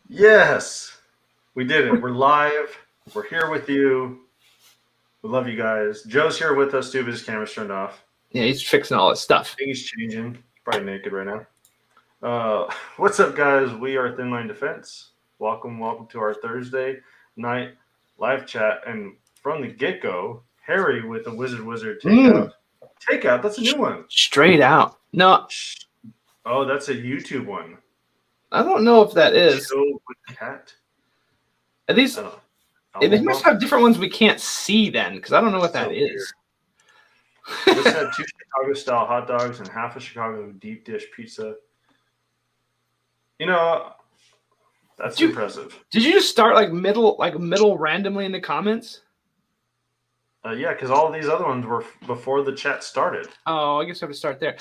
Yes, we did it. We're live. We're here with you. We love you guys. Joe's here with us too, but his camera's turned off. Yeah, he's fixing all his stuff. I think he's changing. He's probably naked right now. What's up, guys? We are Thin Line Defense. Welcome to our Thursday night live chat. And from the get go, Harry with the Wizard takeout. Takeout. That's a new one. Straight out. No, Oh, that's a YouTube one. I don't know if that is. Chill with cat. At least they must have different ones we can't see then, because I don't know what that is. Just had 2 Chicago-style hot dogs and half a Chicago deep dish pizza. You know, that's impressive. Did you just start like middle randomly in the comments? Yeah, because all of these other ones were before the chat started. Oh, I guess I have to start there.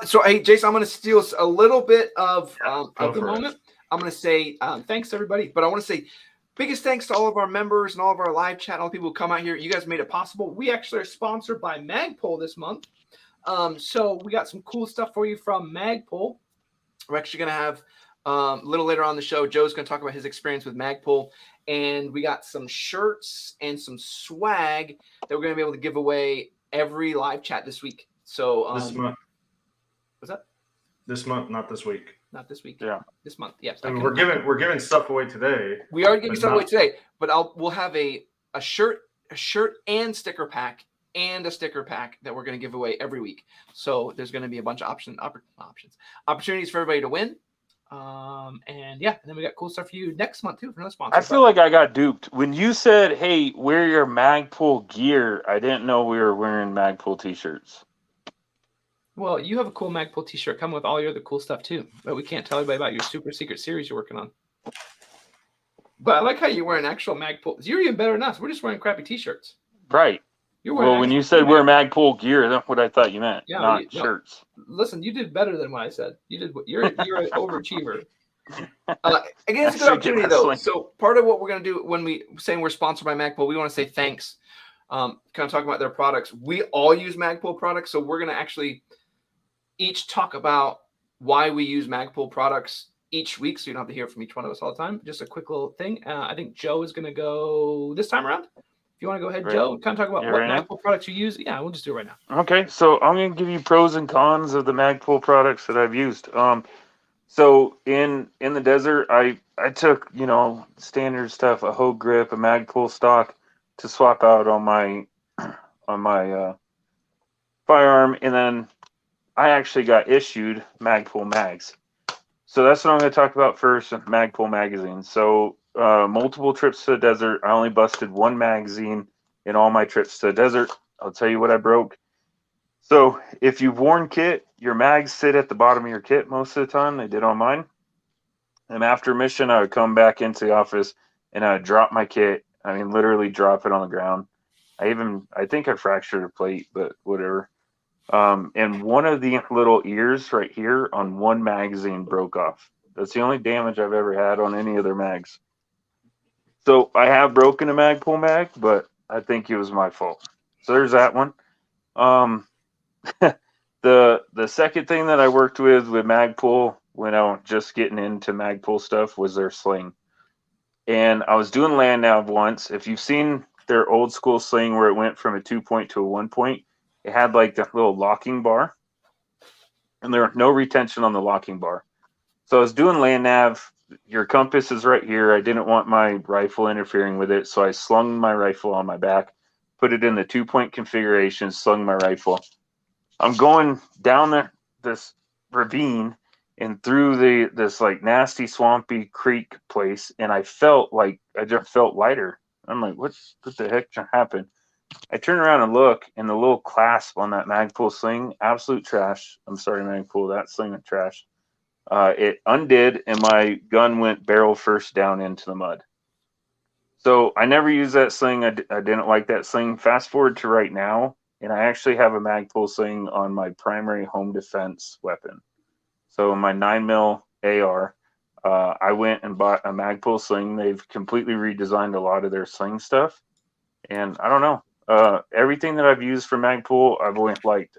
So, hey, Jason, I'm going to steal a little bit of the moment. I'm going to say thanks to everybody, but I want to say biggest thanks to all of our members and all of our live chat, all the people who come out here. You guys made it possible. We actually are sponsored by Magpul this month. So we got some cool stuff for you from Magpul. We're actually going to have a little later on the show, Joe's going to talk about his experience with Magpul. And we got some shirts and some swag that we're going to be able to give away every live chat this week. So this month. What's that? This month, not this week. Not this week. Yeah. This month. Yes. I mean, we're giving stuff away today. We are giving stuff away today, but we'll have a shirt and sticker pack and a sticker pack that we're going to give away every week. So there's going to be a bunch of opportunities for everybody to win. And then we got cool stuff for you next month too for another sponsor. I feel like I got duped when you said, "Hey, wear your Magpul gear." I didn't know we were wearing Magpul t-shirts. Well, you have a cool Magpul t-shirt coming with all your other cool stuff too, but we can't tell anybody about your super secret series you're working on. But I like how you're wearing actual Magpul. You're even better than us. We're just wearing crappy t-shirts. Right. Well, when you said wear Magpul gear, that's what I thought you meant, not shirts. Listen, you did better than what I said. You're an overachiever. Again, it's a good opportunity though. So part of what we're going to do when we saying we're sponsored by Magpul, we want to say thanks. Kind of talking about their products. We all use Magpul products, so we're going to actually each talk about why we use Magpul products each week, so you don't have to hear from each one of us all the time. Just a quick little thing. I think Joe is going to go this time around. You want to go ahead, Joe, and kind of talk about what Magpul products you use? Yeah, we'll just do it right now. Okay, so I'm going to give you pros and cons of the Magpul products that I've used. So in the desert, I took, standard stuff, a hoe grip, a Magpul stock to swap out on my firearm, and then I actually got issued Magpul mags. So that's what I'm going to talk about first, Magpul Magazine. So multiple trips to the desert. I only busted one magazine in all my trips to the desert. I'll tell you what I broke. So if you've worn kit, your mags sit at the bottom of your kit most of the time. They did on mine. And after mission, I would come back into the office and I would drop my kit. I mean, literally drop it on the ground. I think I fractured a plate, but whatever. And one of the little ears right here on one magazine broke off. That's the only damage I've ever had on any of their mags. So I have broken a Magpul mag, but I think it was my fault. So there's that one. The second thing that I worked with Magpul when I was just getting into Magpul stuff was their sling. And I was doing land nav once. If you've seen their old school sling where it went from a 2-point to a 1-point, it had like the little locking bar. And there was no retention on the locking bar. So I was doing land nav. Your compass is right here. I didn't want my rifle interfering with it. So I slung my rifle on my back, put it in the 2-point configuration, slung my rifle. I'm going down this ravine and through this like nasty swampy creek place, and I just felt lighter. I'm like, what the heck just happened? I turn around and look, and the little clasp on that Magpul sling, absolute trash. I'm sorry, Magpul, that sling is trash. It undid, and my gun went barrel first down into the mud. So I never used that sling. I didn't like that sling. Fast forward to right now, and I actually have a Magpul sling on my primary home defense weapon. So my 9mm AR, I went and bought a Magpul sling. They've completely redesigned a lot of their sling stuff. And I don't know. Everything that I've used for Magpul, I've always liked.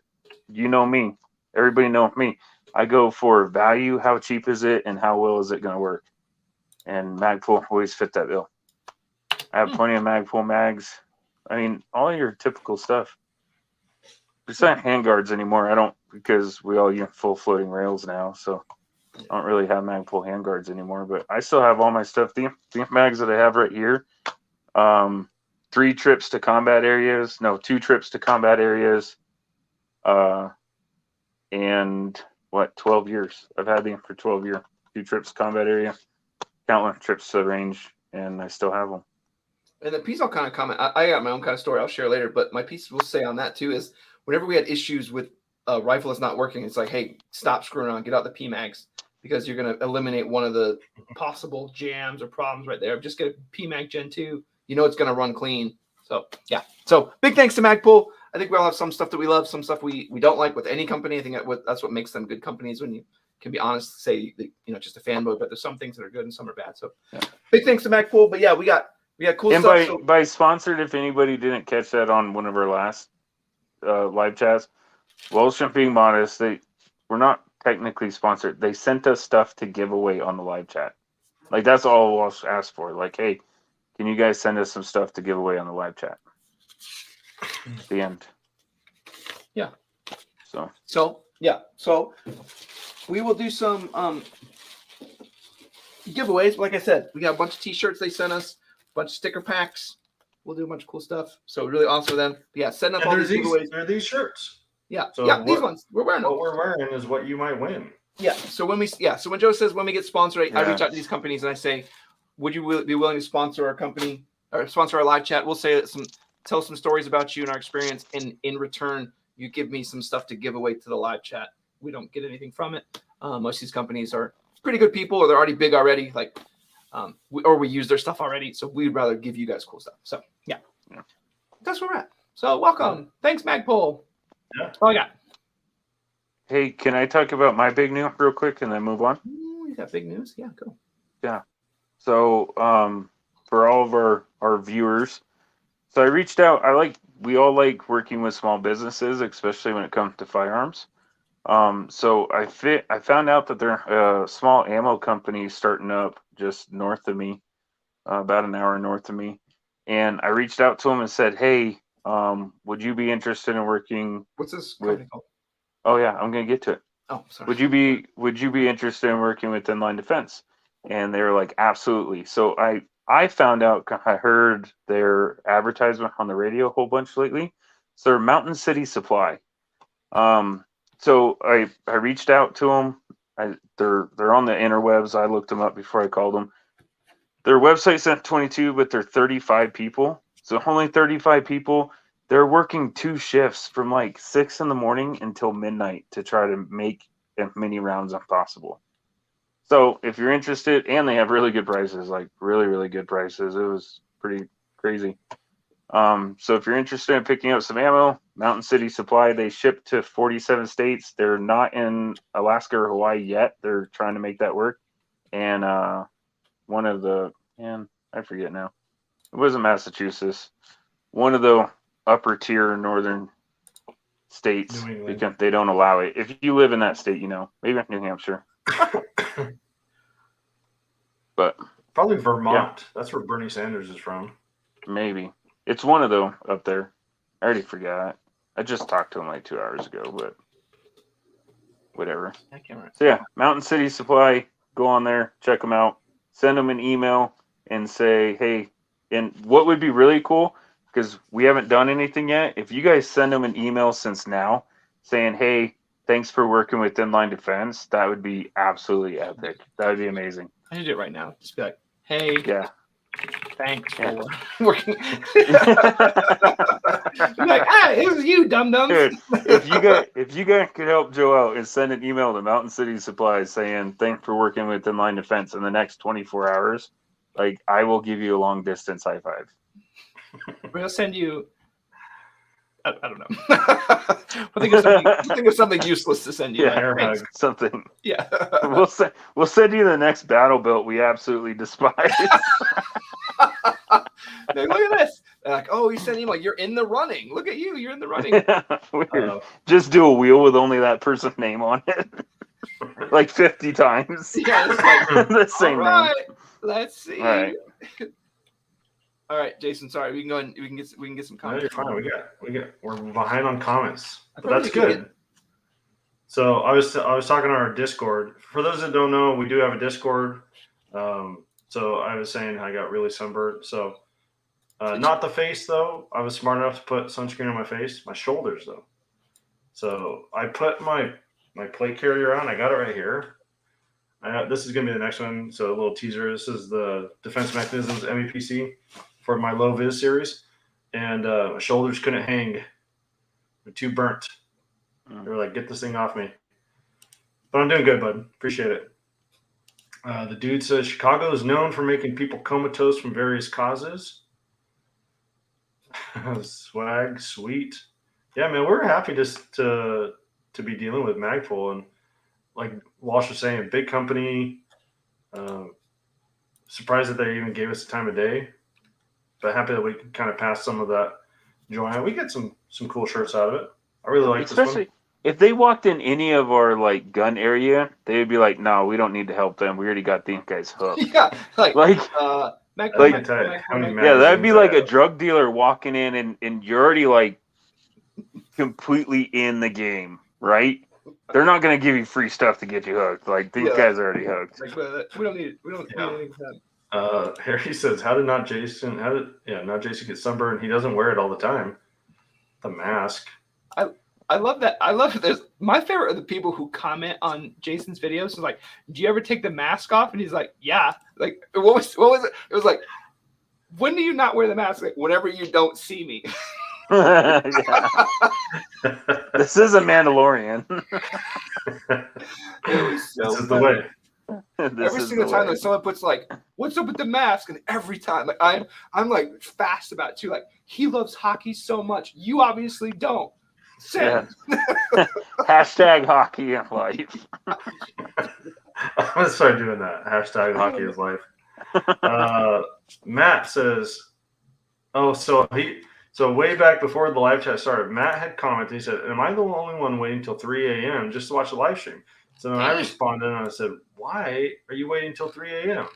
You know me. Everybody knows me. I go for value, how cheap is it, and how well is it going to work. and Magpul always fit that bill. I have plenty of Magpul mags. I mean, all your typical stuff. It's not handguards anymore. I don't, because we all use full floating rails now, so I don't really have Magpul handguards anymore. But I still have all my stuff. The mags that I have right here. 3 trips to combat areas. No, 2 trips to combat areas. And 12 years. I've had them for 12 years. 2 trips to combat area, countless trips to the range, and I still have them. And the piece I'll kind of comment, I got my own kind of story I'll share later, but my piece will say on that too is whenever we had issues with a rifle that's not working, it's like, hey, stop screwing around, get out the PMags, because you're going to eliminate one of the possible jams or problems right there. Just get a PMag Gen 2. You know it's going to run clean. So, yeah. So, big thanks to Magpul. I think we all have some stuff that we love, some stuff we don't like with any company. I think that's what makes them good companies, when you can be honest, say that, just a fanboy, but there's some things that are good and some are bad. So, big thanks to Magpul. But yeah, we got cool and stuff. By sponsored, if anybody didn't catch that on one of our last live chats, Welsh being modest, we're not technically sponsored. They sent us stuff to give away on the live chat. Like, that's all Welsh asked for. Like, hey, can you guys send us some stuff to give away on the live chat? The end. Yeah. So yeah. So we will do some giveaways. Like I said, we got a bunch of t-shirts they sent us, a bunch of sticker packs. We'll do a bunch of cool stuff. So really awesome for them. But yeah, setting up all these giveaways. There are these shirts. Yeah. So these ones. We're wearing them. What we're wearing is what you might win. Yeah. So when Joe says when we get sponsored, I reach out to these companies and I say, would you be willing to sponsor our company or sponsor our live chat? We'll say tell some stories about you and our experience, and in return, you give me some stuff to give away to the live chat. We don't get anything from it. Most of these companies are pretty good people, or they're already big already. Like, we use their stuff already. So we'd rather give you guys cool stuff. So yeah. That's where we're at. So welcome. Thanks, Magpul. Yeah. That's all I got. hey, can I talk about my big news real quick and then move on? You got big news? Yeah, go. Yeah. So for all of our viewers, so I reached out. We all like working with small businesses, especially when it comes to firearms. So I found out that there are a small ammo company starting up just north of me, about an hour north of me. And I reached out to them and said, hey, would you be interested in working? What's this company called? Oh yeah, I'm going to get to it. Oh, sorry. Would you be interested in working with Inline Defense? And they were like, absolutely. So I found out, I heard their advertisement on the radio a whole bunch lately. So they're Mountain City Supply. So I reached out to them. They're on the interwebs. I looked them up before I called them. Their website's at 22, but they're 35 people. So only 35 people. They're working 2 shifts from like 6 in the morning until midnight to try to make as many rounds as possible. So if you're interested, and they have really good prices, like really, really good prices. It was pretty crazy. So if you're interested in picking up some ammo, Mountain City Supply, they ship to 47 states. They're not in Alaska or Hawaii yet. They're trying to make that work. And one of the, I forget now. It wasn't Massachusetts. One of the upper tier northern states, because they don't allow it. If you live in that state, maybe New Hampshire. But probably Vermont. Yeah. That's where Bernie Sanders is from. Maybe. It's one of them up there. I already forgot. I just talked to him like 2 hours ago, but whatever. I can't remember. So yeah, Mountain City Supply, go on there, check them out. Send them an email and say, hey, and what would be really cool, because we haven't done anything yet, if you guys send them an email since now saying, hey, thanks for working with Inline Defense, that would be absolutely epic. That would be amazing. I should do it right now. Just be like, hey, yeah, thanks for working. Like, it was you, dum-dums. Dude, if you guys could help Joe out and send an email to Mountain City Supply saying thanks for working with Inline Defense in the next 24 hours, like, I will give you a long distance high five. We'll send you. I don't know. think of something useless to send you. Yeah, something. Yeah. We'll send you the next battle belt we absolutely despise. Look at this. They're like, oh, he sent email. You're in the running. Look at you. You're in the running. Weird. Just do a wheel with only that person's name on it. Like 50 times. Yeah, it's like, the same all right. name. Let's see. All right. All right, Jason. Sorry, we can go and we can get some No, comments. you're fine. We're behind on comments, but probably that's could good. So I was talking on our Discord. For those that don't know, we do have a Discord. So I was saying I got really sunburned. So not the face though. I was smart enough to put sunscreen on my face. My shoulders though. So I put my plate carrier on. I got it right here. This is gonna be the next one. So a little teaser. This is the Defense Mechanisms MEPC for my low vis series, and my shoulders couldn't hang. They're too burnt. They were like, get this thing off me. But I'm doing good, bud. Appreciate it. The dude says Chicago is known for making people comatose from various causes. Swag, sweet. Yeah, man, we're happy to be dealing with Magpul. And like Walsh was saying, big company. Surprised that they even gave us the time of day. But happy that we could kind of pass some of that joy out. We get some cool shirts out of it. I really like this one. Especially if they walked in any of our like gun area, they would be like, "No, we don't need to help them. We already got these guys hooked." Yeah, that'd be like a drug dealer walking in and you're already like completely in the game, right? They're not gonna give you free stuff to get you hooked. Like these guys are already hooked. Like, we don't need anything for that. Harry says, not Jason get sunburned? He doesn't wear it all the time. The mask. I love that. I love it. My favorite are the people who comment on Jason's videos. Is like, do you ever take the mask off? And he's like, yeah. Like, what was it? It was like, when do you not wear the mask? Like, whenever you don't see me. This is a Mandalorian. It was so this is the way. Every single time that someone puts like, "What's up with the mask?" and every time, like I'm like fast about it too. Like, he loves hockey so much. You obviously don't. Yeah. Hashtag hockey in life. I'm gonna start doing that. Hashtag hockey is life. Matt says, so way back before the live chat started, Matt had commented. He said, "Am I the only one waiting till 3 a.m. just to watch the live stream?" So then I responded and I said, "Why are you waiting till 3 a.m.?"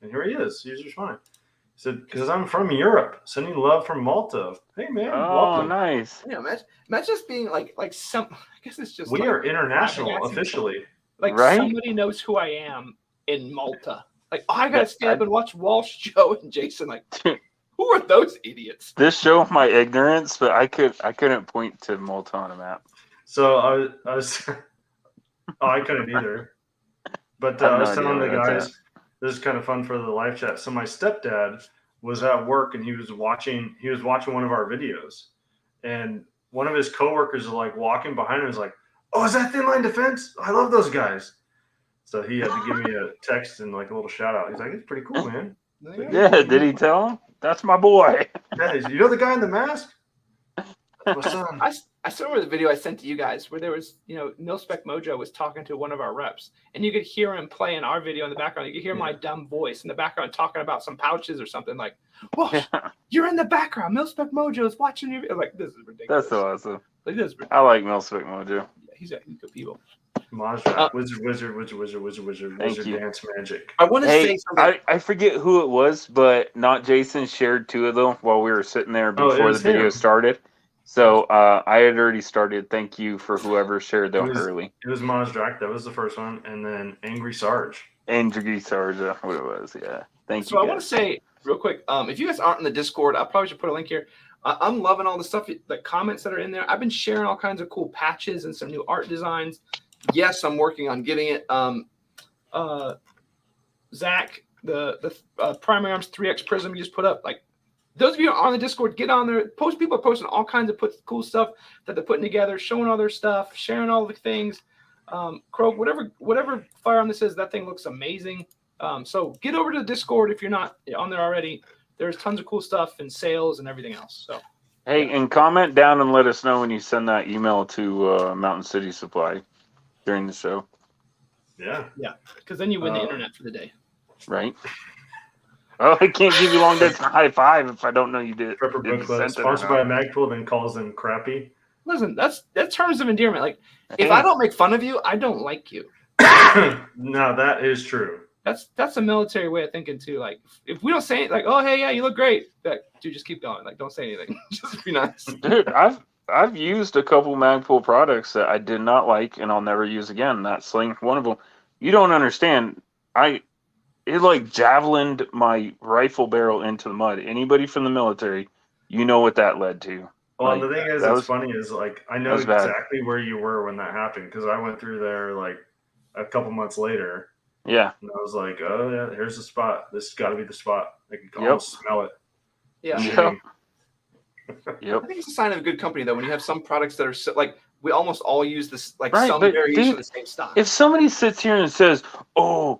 And here he is. He's responding. He said, "Because I'm from Europe. Sending love from Malta." Hey, man. Oh, welcome. Nice. Yeah, Matt's just being like some. I guess it's just. We are international officially. Like, right? Somebody knows who I am in Malta. Like, I gotta stand up and watch Walsh, Joe, and Jason. Like, who are those idiots? This showed my ignorance, but I couldn't point to Malta on a map. So I was. I couldn't either. But I was telling the guys, this is kind of fun for the live chat. So my stepdad was at work and he was watching one of our videos, and one of his coworkers is like walking behind him and is like, "Oh, is that Thin Line Defense? I love those guys." So he had to give me a text and like a little shout out. He's like, "It's pretty cool, man." Yeah, did he tell him? That's my boy. Yeah, you know the guy in the mask? That's my son. I saw the video I sent to you guys where there was, Mil-Spec Mojo was talking to one of our reps, and you could hear him playing our video in the background. You could hear my dumb voice in the background talking about some pouches or something like, "Well, you're in the background. Mil-Spec Mojo is watching you." Like, this is ridiculous. That's so awesome. Like, this is ridiculous. I like Mil-Spec Mojo. Yeah, he's good people. Wizard, dance magic. I want to say something. I forget who it was, but not Jason shared two of them while we were sitting there before the video started. So I had already started. Thank you for whoever shared them early. It was Mozdrak. That was the first one. And then Angry Sarge. Angry Sarge, what it was. Yeah. Thank you. So I want to say real quick, if you guys aren't in the Discord, I probably should put a link here. I'm loving all the stuff, the comments that are in there. I've been sharing all kinds of cool patches and some new art designs. Yes, I'm working on getting it. Zach, the Primary Arms 3X Prism you just put up, like, those of you on the Discord, get on there. People are posting all kinds of cool stuff that they're putting together, showing all their stuff, sharing all the things. Crow, whatever firearm this is, that thing looks amazing. So get over to the Discord if you're not on there already. There's tons of cool stuff and sales and everything else. So, hey, and comment down and let us know when you send that email to Mountain City Supply during the show. Yeah, because then you win the internet for the day. Right. Oh, I can't give you long distance high five if I don't know you did. Prepper Book Club, sponsored by Magpul, then calls them crappy. Listen, that's terms of endearment. Like, if I don't make fun of you, I don't like you. No, that is true. that's a military way of thinking too. Like if we don't say it, like, oh hey, yeah, you look great, like, dude, just keep going. Like don't say anything. Just be nice. Dude, I've used a couple Magpul products that I did not like and I'll never use again. That Sling, one of them. You don't understand. It like javelined my rifle barrel into the mud. Anybody from the military, you know what that led to. Well, Like, the thing is, it's funny is like I know exactly where you were when that happened because I went through there like a couple months later. Yeah. And I was like, oh yeah, here's the spot. This has got to be the spot. I can almost smell it. Yeah. Yep. I think it's a sign of a good company though when you have some products that are so, like we almost all use this like some variation of the same stock. If somebody sits here and says, "Oh,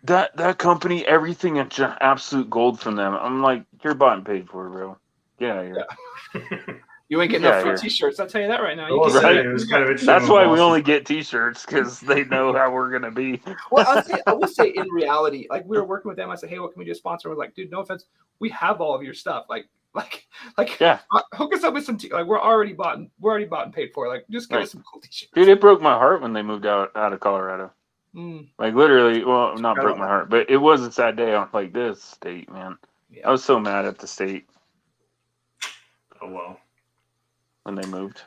that company, everything is absolute gold from them," I'm like, "You're bought and paid for, bro. Get out of here." Yeah. You ain't getting no free T-shirts. I'll tell you that right now. It was kind of interesting. That's why we only get T-shirts because they know how we're gonna be. Well, I will say in reality, like we were working with them. I said, "Hey, what can we do? Sponsor?" We're like, "Dude, no offense, we have all of your stuff. Like, yeah, hook us up with some. Like, we're already bought and paid for. Like, just give us some cool T-shirts." Dude, it broke my heart when they moved out of Colorado. Like literally, well, not broke my heart, but it was a sad day. I'm like, this state, man. Yeah. I was so mad at the state. Oh well. When they moved.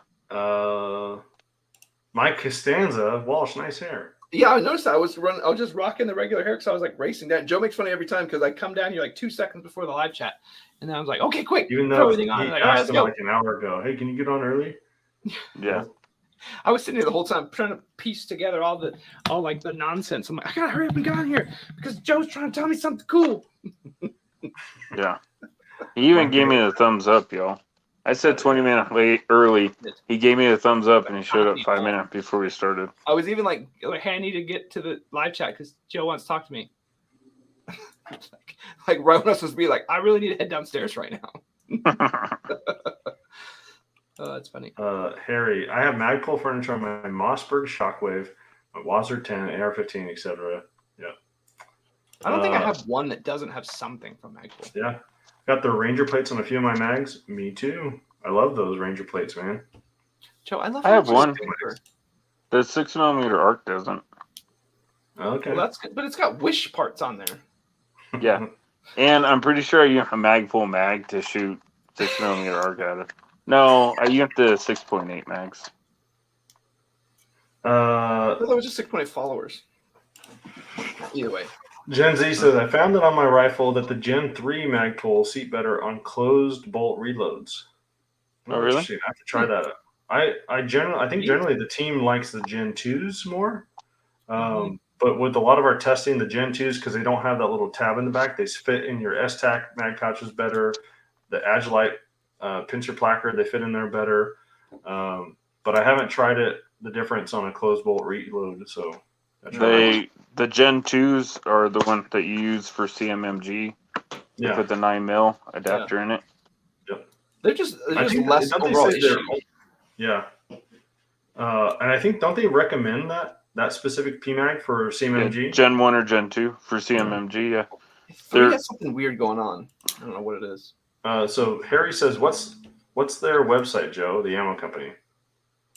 Mike Costanza, Walsh, nice hair. Yeah, I noticed that. I was just rocking the regular hair because I was like racing down. Joe makes fun of me every time because I come down here like 2 seconds before the live chat, and then I was like, "Okay, quick, even though throw everything on." Like, all right, let's go. Like an hour ago, hey, can you get on early? Yeah. I was sitting here the whole time trying to piece together all the nonsense. I'm like, I gotta hurry up and get on here because Joe's trying to tell me something cool. Yeah. He even gave me the thumbs up, y'all. I said 20 minutes early. He gave me a thumbs up and he showed up 5 minutes before we started. I was even like, hey, I need to get to the live chat because Joe wants to talk to me. like right when I was supposed to be like, I really need to head downstairs right now. Oh, that's funny. Harry, I have Magpul furniture on my Mossberg Shockwave, my Wazzer 10, AR-15, etc. Yeah. I don't think I have one that doesn't have something from Magpul. Yeah. Got the Ranger plates on a few of my mags. Me too. I love those Ranger plates, man. Joe, I have one. The 6mm arc doesn't. Okay. Well, that's good, but it's got wish parts on there. Yeah. And I'm pretty sure you have a Magpul mag to shoot 6mm arc out of. No, you have the 6.8 mags. I thought it was just 6.8 followers. Either way. Gen Z says, I found it on my rifle that the Gen 3 Magpul seat better on closed bolt reloads. Oh, really? I have to try that out. I think generally the team likes the Gen 2s more. But with a lot of our testing, the Gen 2s, because they don't have that little tab in the back, they fit in your S-Tac mag pouches better. The Agilite pincer placard, they fit in there better. But I haven't tried the difference on a closed bolt reload, so the Gen 2s are the one that you use for CMMG. You put the 9mm adapter in it. Yep. They're just less overall issue. Yeah. And I think, don't they recommend that specific PMAG for CMMG? Yeah, Gen 1 or Gen 2 for CMMG, yeah. 3 has something weird going on. I don't know what it is. So Harry says, what's their website, Joe, the ammo company?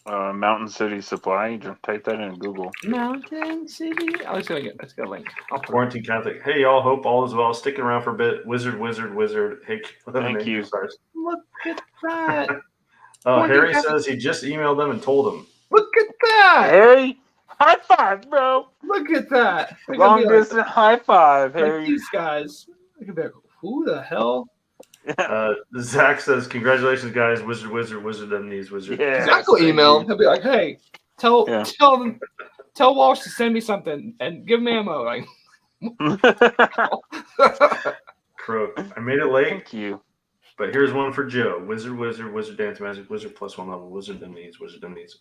Mountain City Supply. Just type that in Google. Mountain City. Let's get a link. Quarantine Catholic. Hey, y'all. Hope all is well. Sticking around for a bit. Wizard. Hey, thank you. Look at that. Harry says he just emailed them and told them. Look at that. Harry, high five, bro. Look at that. Long distance high five, Harry. Like these guys. Look at that. Who the hell? Zach says, congratulations, guys. Wizard them these wizard. Yeah, Zach will email. He'll be like, hey, tell Walsh to send me something and give him ammo. Like, Crook. I made it late. Thank you. But here's one for Joe. Wizard Dance Magic, Wizard +1 level, Wizard them these.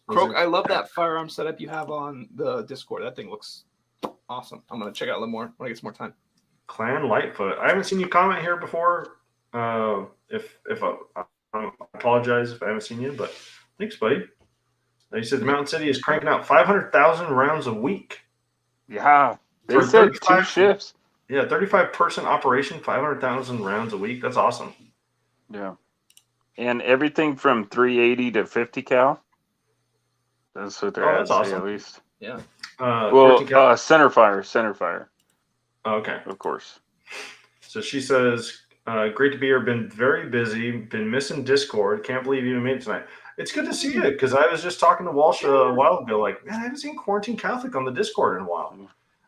Croak, I love that firearm setup you have on the Discord. That thing looks awesome. I'm going to check it out a little more when I get some more time. Clan Lightfoot. I haven't seen you comment here before. If I apologize if I haven't seen you, but thanks, buddy. He said the Mountain City is cranking out 500,000 rounds a week. Yeah, they said 2 shifts. Yeah, 35-person operation, 500,000 rounds a week. That's awesome. Yeah, and everything from 380 to 50 cal. That's what they're that's awesome. at least. Yeah. Well, center fire. Okay. Of course. So she says, great to be here. Been very busy. Been missing Discord. Can't believe you even made it tonight. It's good to see you because I was just talking to Walsh a while ago. Like, man, I haven't seen Quarantine Catholic on the Discord in a while.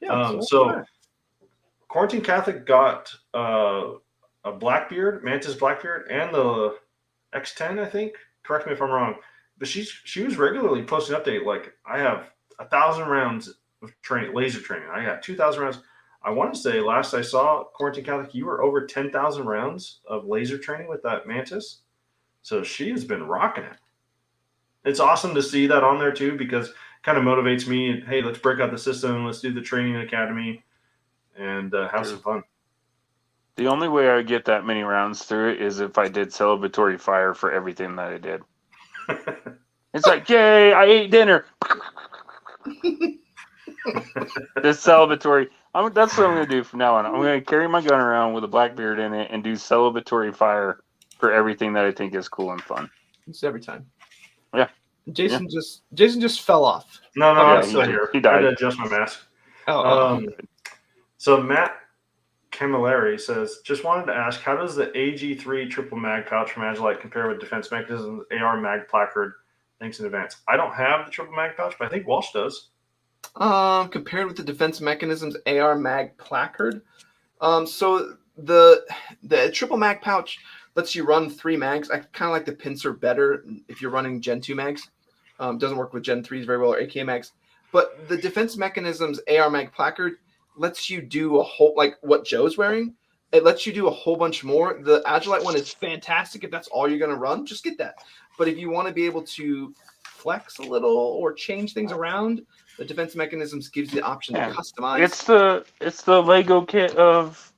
Yeah. So Quarantine Catholic got a Blackbeard, Mantis Blackbeard, and the X10, I think. Correct me if I'm wrong. But she was regularly posting update. Like, I have 1,000 rounds of training, laser training. I got 2,000 rounds. I want to say last I saw Quarantine Catholic, you were over 10,000 rounds of laser training with that Mantis. So she has been rocking it. It's awesome to see that on there too, because it kind of motivates me. Hey, let's break out the system. Let's do the training academy and have some fun. The only way I get that many rounds through it is if I did celebratory fire for everything that I did. It's like, yay, I ate dinner. This celebratory. That's what I'm going to do from now on. I'm going to carry my gun around with a Blackbeard in it and do celebratory fire for everything that I think is cool and fun. It's every time. Yeah. Jason just fell off. No, I'm still here. He died. I had to adjust my mask. So Matt Camilleri says, just wanted to ask, how does the AG3 triple mag pouch from Agilite compare with Defense Mechanisms AR mag placard? Thanks in advance. I don't have the triple mag pouch, but I think Walsh does. Compared with the Defense Mechanisms AR mag placard. So the triple mag pouch lets you run 3 mags. I kind of like the pincer better if you're running Gen 2 mags. Doesn't work with Gen 3s very well or AK mags. But the Defense Mechanisms AR mag placard lets you do a whole, like what Joe's wearing. It lets you do a whole bunch more. The Agilite one is fantastic. If that's all you're going to run, just get that. But if you want to be able to flex a little or change things around, the Defense Mechanisms gives you the option to customize. It's the Lego kit of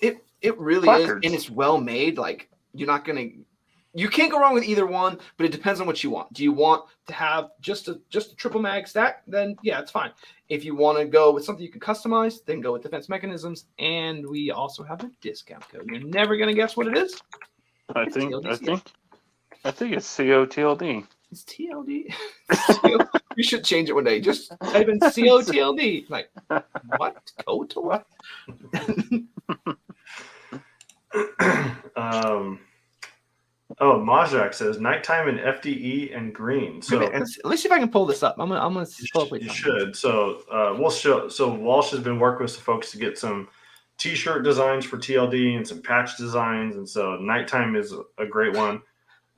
it really placards. is, and it's well made. Like you can't go wrong with either one, but it depends on what you want. Do you want to have just a triple mag stack? Then yeah, it's fine. If you want to go with something you can customize, then go with Defense Mechanisms. And we also have a discount code. You're never gonna guess what it is. I think it's COTLD. It's TLD. You should change it one day. Just type in COTLD. Like, what? Code to what? Majak says nighttime in FDE and green. So let's see if I can pull this up. I'm gonna pull up. You should. So we'll show. So Walsh has been working with some folks to get some T-shirt designs for TLD and some patch designs, and so nighttime is a great one.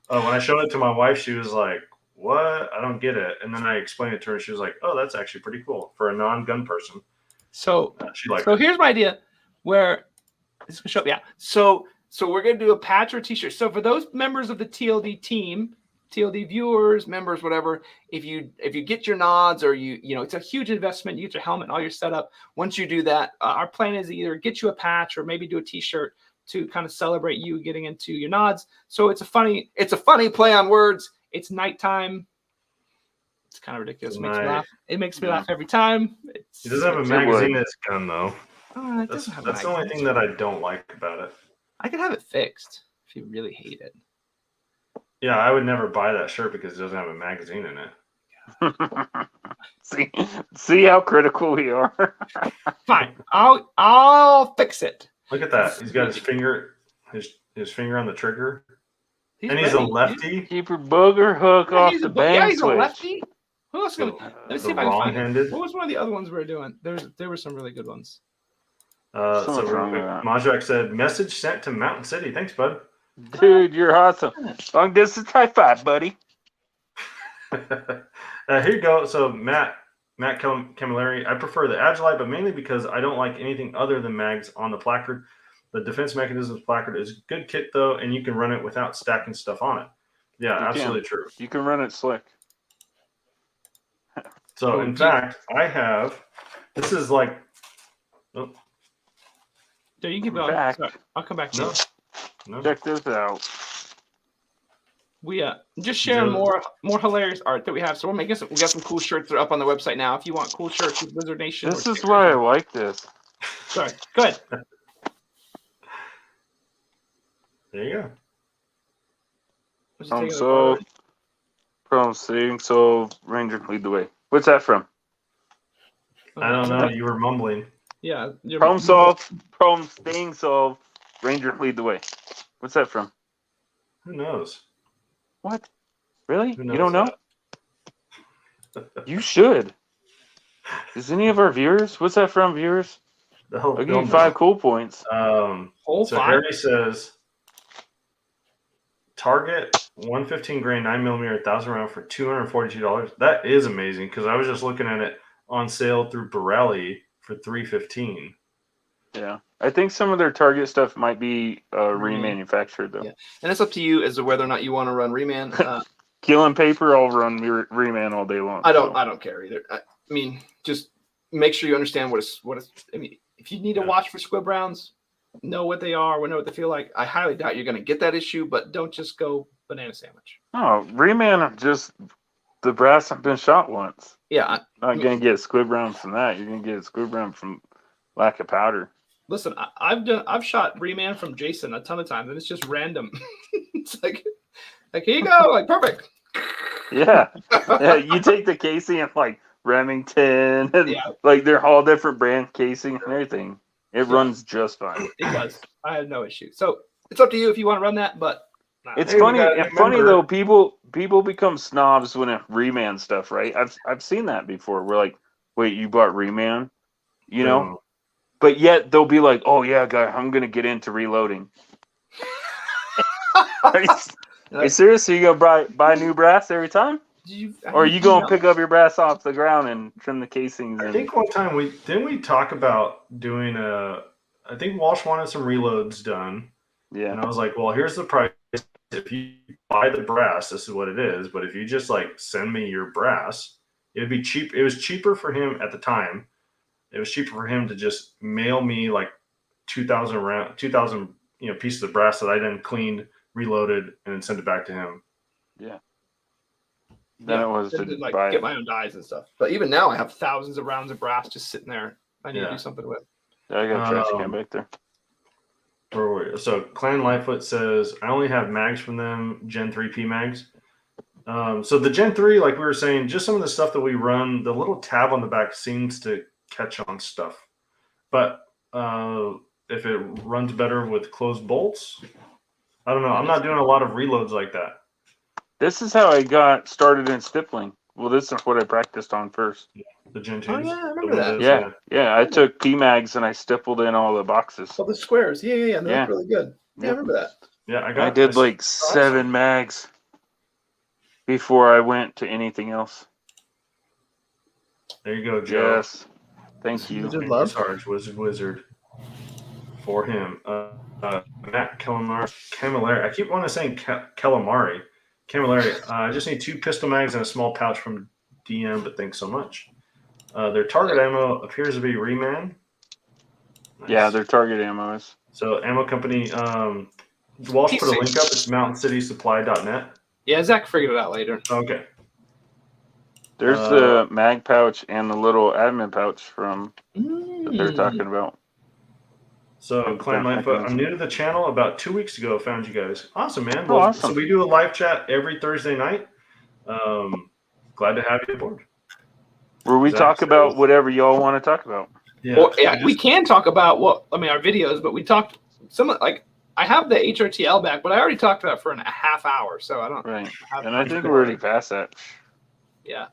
When I showed it to my wife, she was like, "What? I don't get it." And then I explained it to her. She was like, "Oh, that's actually pretty cool for a non-gun person." So here's my idea. Where it's gonna show up. Yeah. So we're gonna do a patch or T-shirt. So for those members of the TLD team, TLD viewers, members, whatever, if you get your nods or you know it's a huge investment. You get your helmet and all your setup. Once you do that, our plan is either get you a patch or maybe do a T-shirt to kind of celebrate you getting into your nods. So it's a funny play on words. It's nighttime. It's kind of ridiculous. It makes me laugh. It makes me laugh every time. He doesn't have a magazine in his gun though. That's the only thing that I don't like about it. I could have it fixed if you really hate it. Yeah, I would never buy that shirt because it doesn't have a magazine in it. See how critical we are. Fine, I'll fix it. Look at that. He's got his finger on the trigger. He's a lefty. Keep your booger hook off the bang Yeah, he's switch. a lefty. Who else? Let me see if I can find it. What was one of the other ones we were doing? There were some really good ones. Majak said, message sent to Mountain City. Thanks, bud. Dude, you're awesome. Long distance high five, buddy. Here you go. So Matt Camilleri, I prefer the Agilite, but mainly because I don't like anything other than mags on the placard. The Defense Mechanisms placard is a good kit, though, and you can run it without stacking stuff on it. Yeah, absolutely true. You can run it slick. So, in fact, I have – this is like There, you keep going. Sorry, I'll come back to No. Check this out. We just sharing more hilarious art that we have. So we got some cool shirts that are up on the website now. If you want cool shirts with Wizard Nation. This is why I like this. Sorry. Go ahead. There you go. So Ranger lead the way. What's that from? I don't know. You were mumbling. Yeah. Problem solved. Problem staying solved. Ranger lead the way. What's that from? Who knows? What? Really? Who You knows don't know? You should. Is any of our viewers? What's that from, viewers? They'll I'll give you know. 5 cool points. Whole So 5? Harry says Target 115 grain 9mm 1,000 round for $242. That is amazing because I was just looking at it on sale through Borelli for $315. Yeah, I think some of their Target stuff might be remanufactured though. Yeah. And it's up to you as to whether or not you want to run reman. Killing paper, I'll run reman all day long. I don't care either. I mean, just make sure you understand what it's. I mean, if you need to watch for squib rounds, know what they are, know what they feel like. I highly doubt you're going to get that issue, but don't just go banana sandwich. No, reman, just the brass have been shot once. Yeah, Not going to get a squib round from that. You're going to get a squib round from lack of powder. Listen, I've shot reman from Jason a ton of times, and it's just random. It's like here you go, like perfect. Yeah. Yeah, you take the casing and like Remington, and like they're all different brand casing and everything. It runs just fine. It does. I have no issue. So it's up to you if you want to run that, but it's funny. It's funny though. People become snobs when it reman stuff, right? I've seen that before. We're like, wait, you bought reman, you know? But yet they'll be like, oh yeah, guy, I'm gonna get into reloading. Are you serious? So you go buy new brass every time? Or are you going to pick up your brass off the ground and trim the casings? I think one time we talk about doing I think Walsh wanted some reloads done. Yeah. And I was like, well, here's the price. If you buy the brass, this is what it is. But if you just like send me your brass, it'd be cheap. It was cheaper for him at the time. It was cheaper for him to just mail me like 2,000 pieces of brass that I then cleaned, reloaded, and then sent it back to him. Yeah. Then it was to like buy get my own dies and stuff. But even now, I have thousands of rounds of brass just sitting there. I need to do something with. Yeah, I got a trash can back there. So Clan Lightfoot says, I only have mags from them, Gen 3 P mags. So the Gen 3, like we were saying, just some of the stuff that we run, the little tab on the back seems to catch on stuff. But if it runs better with closed bolts, I don't know. I'm not doing a lot of reloads like that. This is how I got started in stippling. Well, this is what I practiced on first. The Gen 2s. Oh, yeah, I remember that. Yeah. I took P mags and I stippled in all the boxes. Oh, the squares. Yeah. They look really good. Yeah, I remember that. Yeah, I did like 7 mags before I went to anything else. There you go, Joe. Yes. Thank you. Sarge, Wizard. For him. Matt Camilleri. I keep wanting to say Calamari. Camilleri. I just need 2 pistol mags and a small pouch from DM, but thanks so much. Their target ammo appears to be reman. Nice. Yeah, their target ammo is. So ammo company, Walsh put a link up. It's mountaincitysupply.net. Yeah, Zach figured it out later. Okay. There's the mag pouch and the little admin pouch from that they're talking about. So, Clan Lightfoot, I'm new to the channel. About 2 weeks ago, found you guys. Awesome, man. Well, awesome. So we do a live chat every Thursday night. Glad to have you aboard. Where we talk about whatever y'all want to talk about. Yeah, we can talk about our videos, but we talked I have the HRT LBAC, but I already talked about it for a half hour, so I don't. Right, and I think we're already past that. Yeah,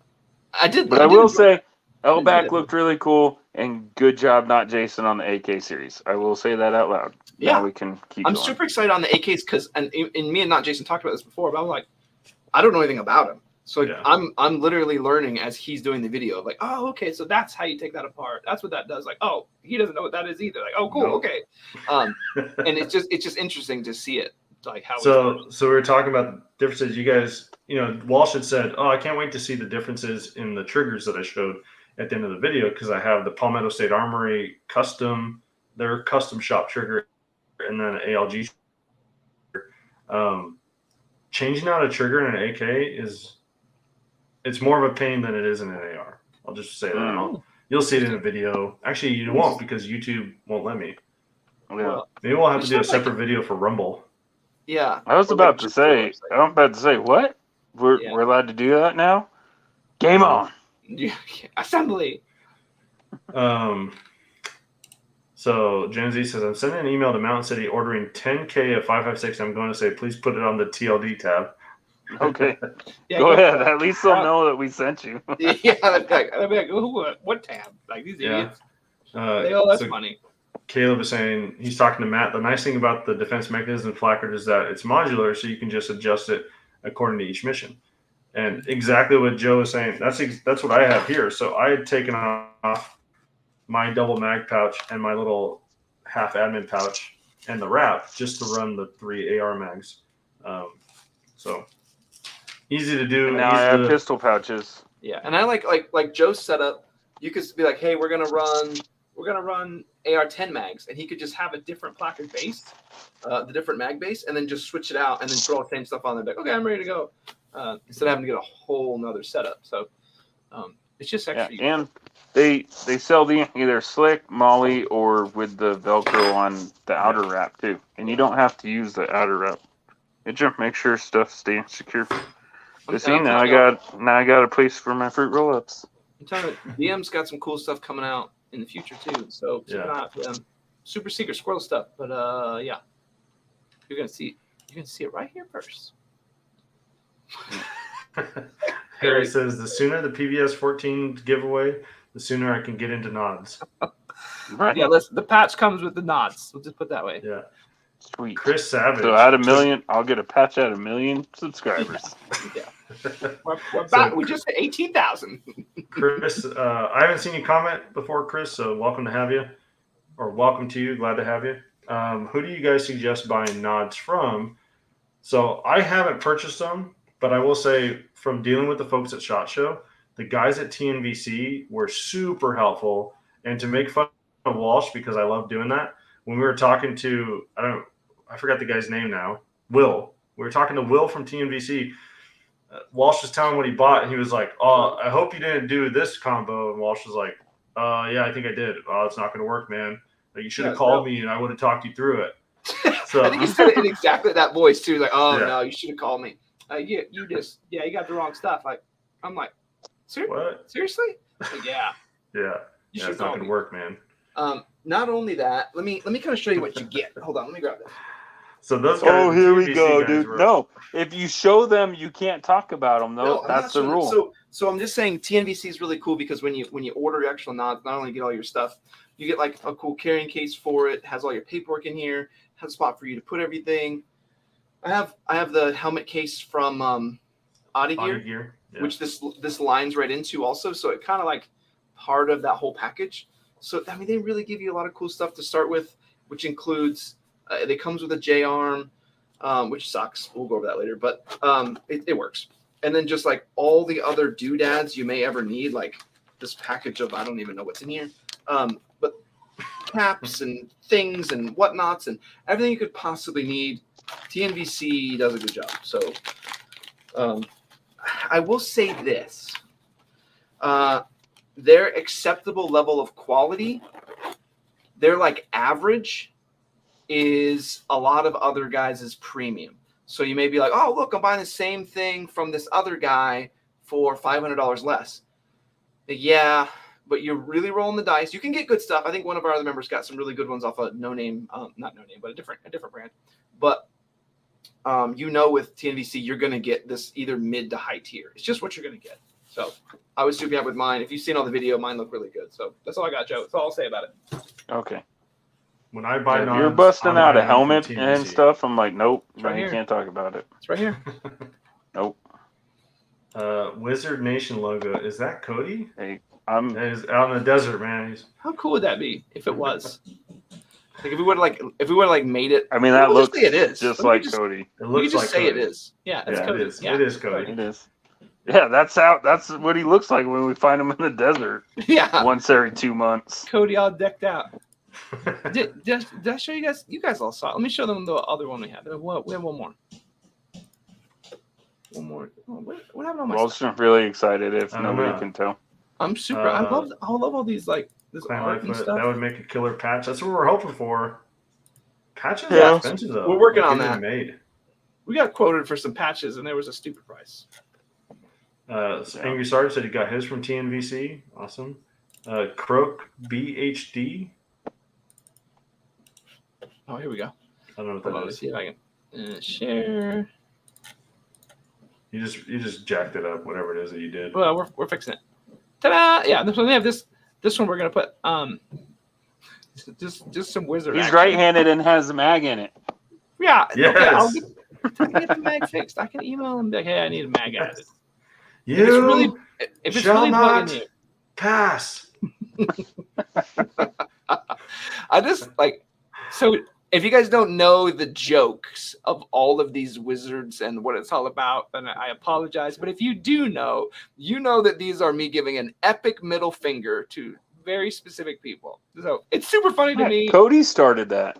I did. But I will say, LBAC looked really cool, and good job, not Jason, on the AK series. I will say that out loud. Yeah, now we can keep. I'm going. super excited on the AKs because, and me and not Jason talked about this before, but I'm like, I don't know anything about him. So I'm literally learning as he's doing the video. Like, oh, okay, so that's how you take that apart. That's what that does. Like, oh, he doesn't know what that is either. Like, oh, cool, okay. And it's just interesting to see it. Like how. So we were talking about the differences. You guys, Walsh had said, "Oh, I can't wait to see the differences in the triggers that I showed at the end of the video because I have the Palmetto State Armory their custom shop trigger, and then an ALG. Changing out a trigger in an AK it's more of a pain than it is in an AR. I'll just say that. You'll see it in a video. Actually, you won't because YouTube won't let me. Yeah. Maybe we'll have to do a separate video for Rumble. Yeah. I was about to say, what? We're allowed to do that now? Game on. Yeah. Assembly. So Gen Z says, I'm sending an email to Mountain City ordering 10K of 5.56. I'm going to say, please put it on the TLD tab. Okay. Yeah, Go ahead. At least they'll know that we sent you. Yeah, they'll be like, what tab? Like these idiots. That's funny. Caleb is saying, he's talking to Matt. The nice thing about the defense mechanism placard is that it's modular, so you can just adjust it according to each mission. And exactly what Joe is saying, that's what I have here. So I had taken off my double mag pouch and my little half admin pouch and the wrap just to run the 3 AR mags. So easy to do. And now I have pistol pouches. Yeah, and I like Joe's setup. You could be like, hey, we're gonna run AR-10 mags, and he could just have a different placard base, the different mag base, and then just switch it out and then throw all the same stuff on there. Like, okay, I'm ready to go. Instead of having to get a whole nother setup. So it's just actually. Yeah, and they sell the either slick, molly, or with the Velcro on the outer wrap too. And you don't have to use the outer wrap. It just makes sure stuff stays secure. See, now I got a place for my fruit roll-ups. I'm telling you, DM's got some cool stuff coming out in the future too. So not super secret squirrel stuff, but yeah, you're gonna see it right here first. Harry says, the sooner the PVS 14 giveaway, the sooner I can get into nods. Right. Yeah, the patch comes with the nods. We'll just put it that way. Yeah. Sweet. Chris Savage. So at 1 million, I'll get a patch at 1 million subscribers. Yeah. We're back. We just hit 18,000. Chris, I haven't seen you comment before, Chris, so welcome to have you. Or welcome to you. Glad to have you. Who do you guys suggest buying nods from? So I haven't purchased them, but I will say from dealing with the folks at SHOT Show, the guys at TNVC were super helpful. And to make fun of Walsh, because I love doing that, when we were talking to, I forgot the guy's name now, Will. We were talking to Will from TNVC. Walsh was telling what he bought, and he was like, oh, I hope you didn't do this combo. And Walsh was like, yeah, I think I did. Oh, it's not going to work, man. Like, you should have called me, and I would have talked you through it. So I think he said it in exactly that voice, too. Like, oh, no, you should have called me. You got the wrong stuff. Like, I'm like, seriously? Like, yeah. Yeah. Yeah, it's not going to work, man. Not only that, let me kind of show you what you get. Hold on, let me grab this. So those guys. Oh, here we go, dude. No, if you show them, you can't talk about them, though. No, that's the rule. So I'm just saying, TNVC is really cool because when you order your actual nods, not only get all your stuff, you get like a cool carrying case for it. Has all your paperwork in here. Has a spot for you to put everything. I have the helmet case from Audi Gear, yeah, which this lines right into also. So it kind of like part of that whole package. So I mean, they really give you a lot of cool stuff to start with, which includes it comes with a J-arm, which sucks. We'll go over that later, but it works. And then just like all the other doodads you may ever need, like this package of I don't even know what's in here, but caps and things and whatnots and everything you could possibly need. TNVC does a good job. So I will say this. Their acceptable level of quality, their like average is a lot of other guys' premium. So you may be like, oh, look, I'm buying the same thing from this other guy for $500 less. Yeah, but you're really rolling the dice. You can get good stuff. I think one of our other members got some really good ones off a not no name, but a different brand. But with TNVC, you're going to get this either mid to high tier. It's just what you're going to get. So I was super happy with mine. If you've seen all the video, mine look really good. So that's all I got, Joe. That's all I'll say about it. Okay. When I buy nods, you're busting out a helmet and stuff, I'm like, nope, right you can't talk about it. It's right here. Nope. Wizard Nation logo, is that Cody? Hey, He's out in the desert, man. How cool would that be if it was? Like if we would have made it. I mean, that looks it is. just like Cody. It looks like say Cody. it is. Yeah, that's Cody. It is. Yeah. It is Cody. It is. Yeah, that's what he looks like when we find him in the desert. Yeah. Once every 2 months. Cody all decked out. did I show you guys? You guys all saw it. Let me show them the other one we have. We have one more. One more. Oh, what happened on my stuff? Really excited if nobody can tell. I'm super. I love all these like this art and stuff. That would make a killer patch. That's what we're hoping for. Patches are expensive though. We're working on that. Made. We got quoted for some patches and there was a stupid price. Angry Sarge said he got his from TNVC. Awesome. Croak BHD. Oh, here we go. I don't know what Hold that on, let's is. see if I can share. You just jacked it up, whatever it is that you did. Well, we're fixing it. Ta-da! Yeah, this one we have this one we're gonna put just some wizard. He's action. right-handed and has a mag in it. Yeah. Yes. Okay, I can get the mag fixed. I can email him like, hey, I need a mag added. You If it's shall really not bugging you, pass. I just like so. If you guys don't know the jokes of all of these wizards and what it's all about, then I apologize. But if you do know, you know that these are me giving an epic middle finger to very specific people. So it's super funny to me. Cody started that.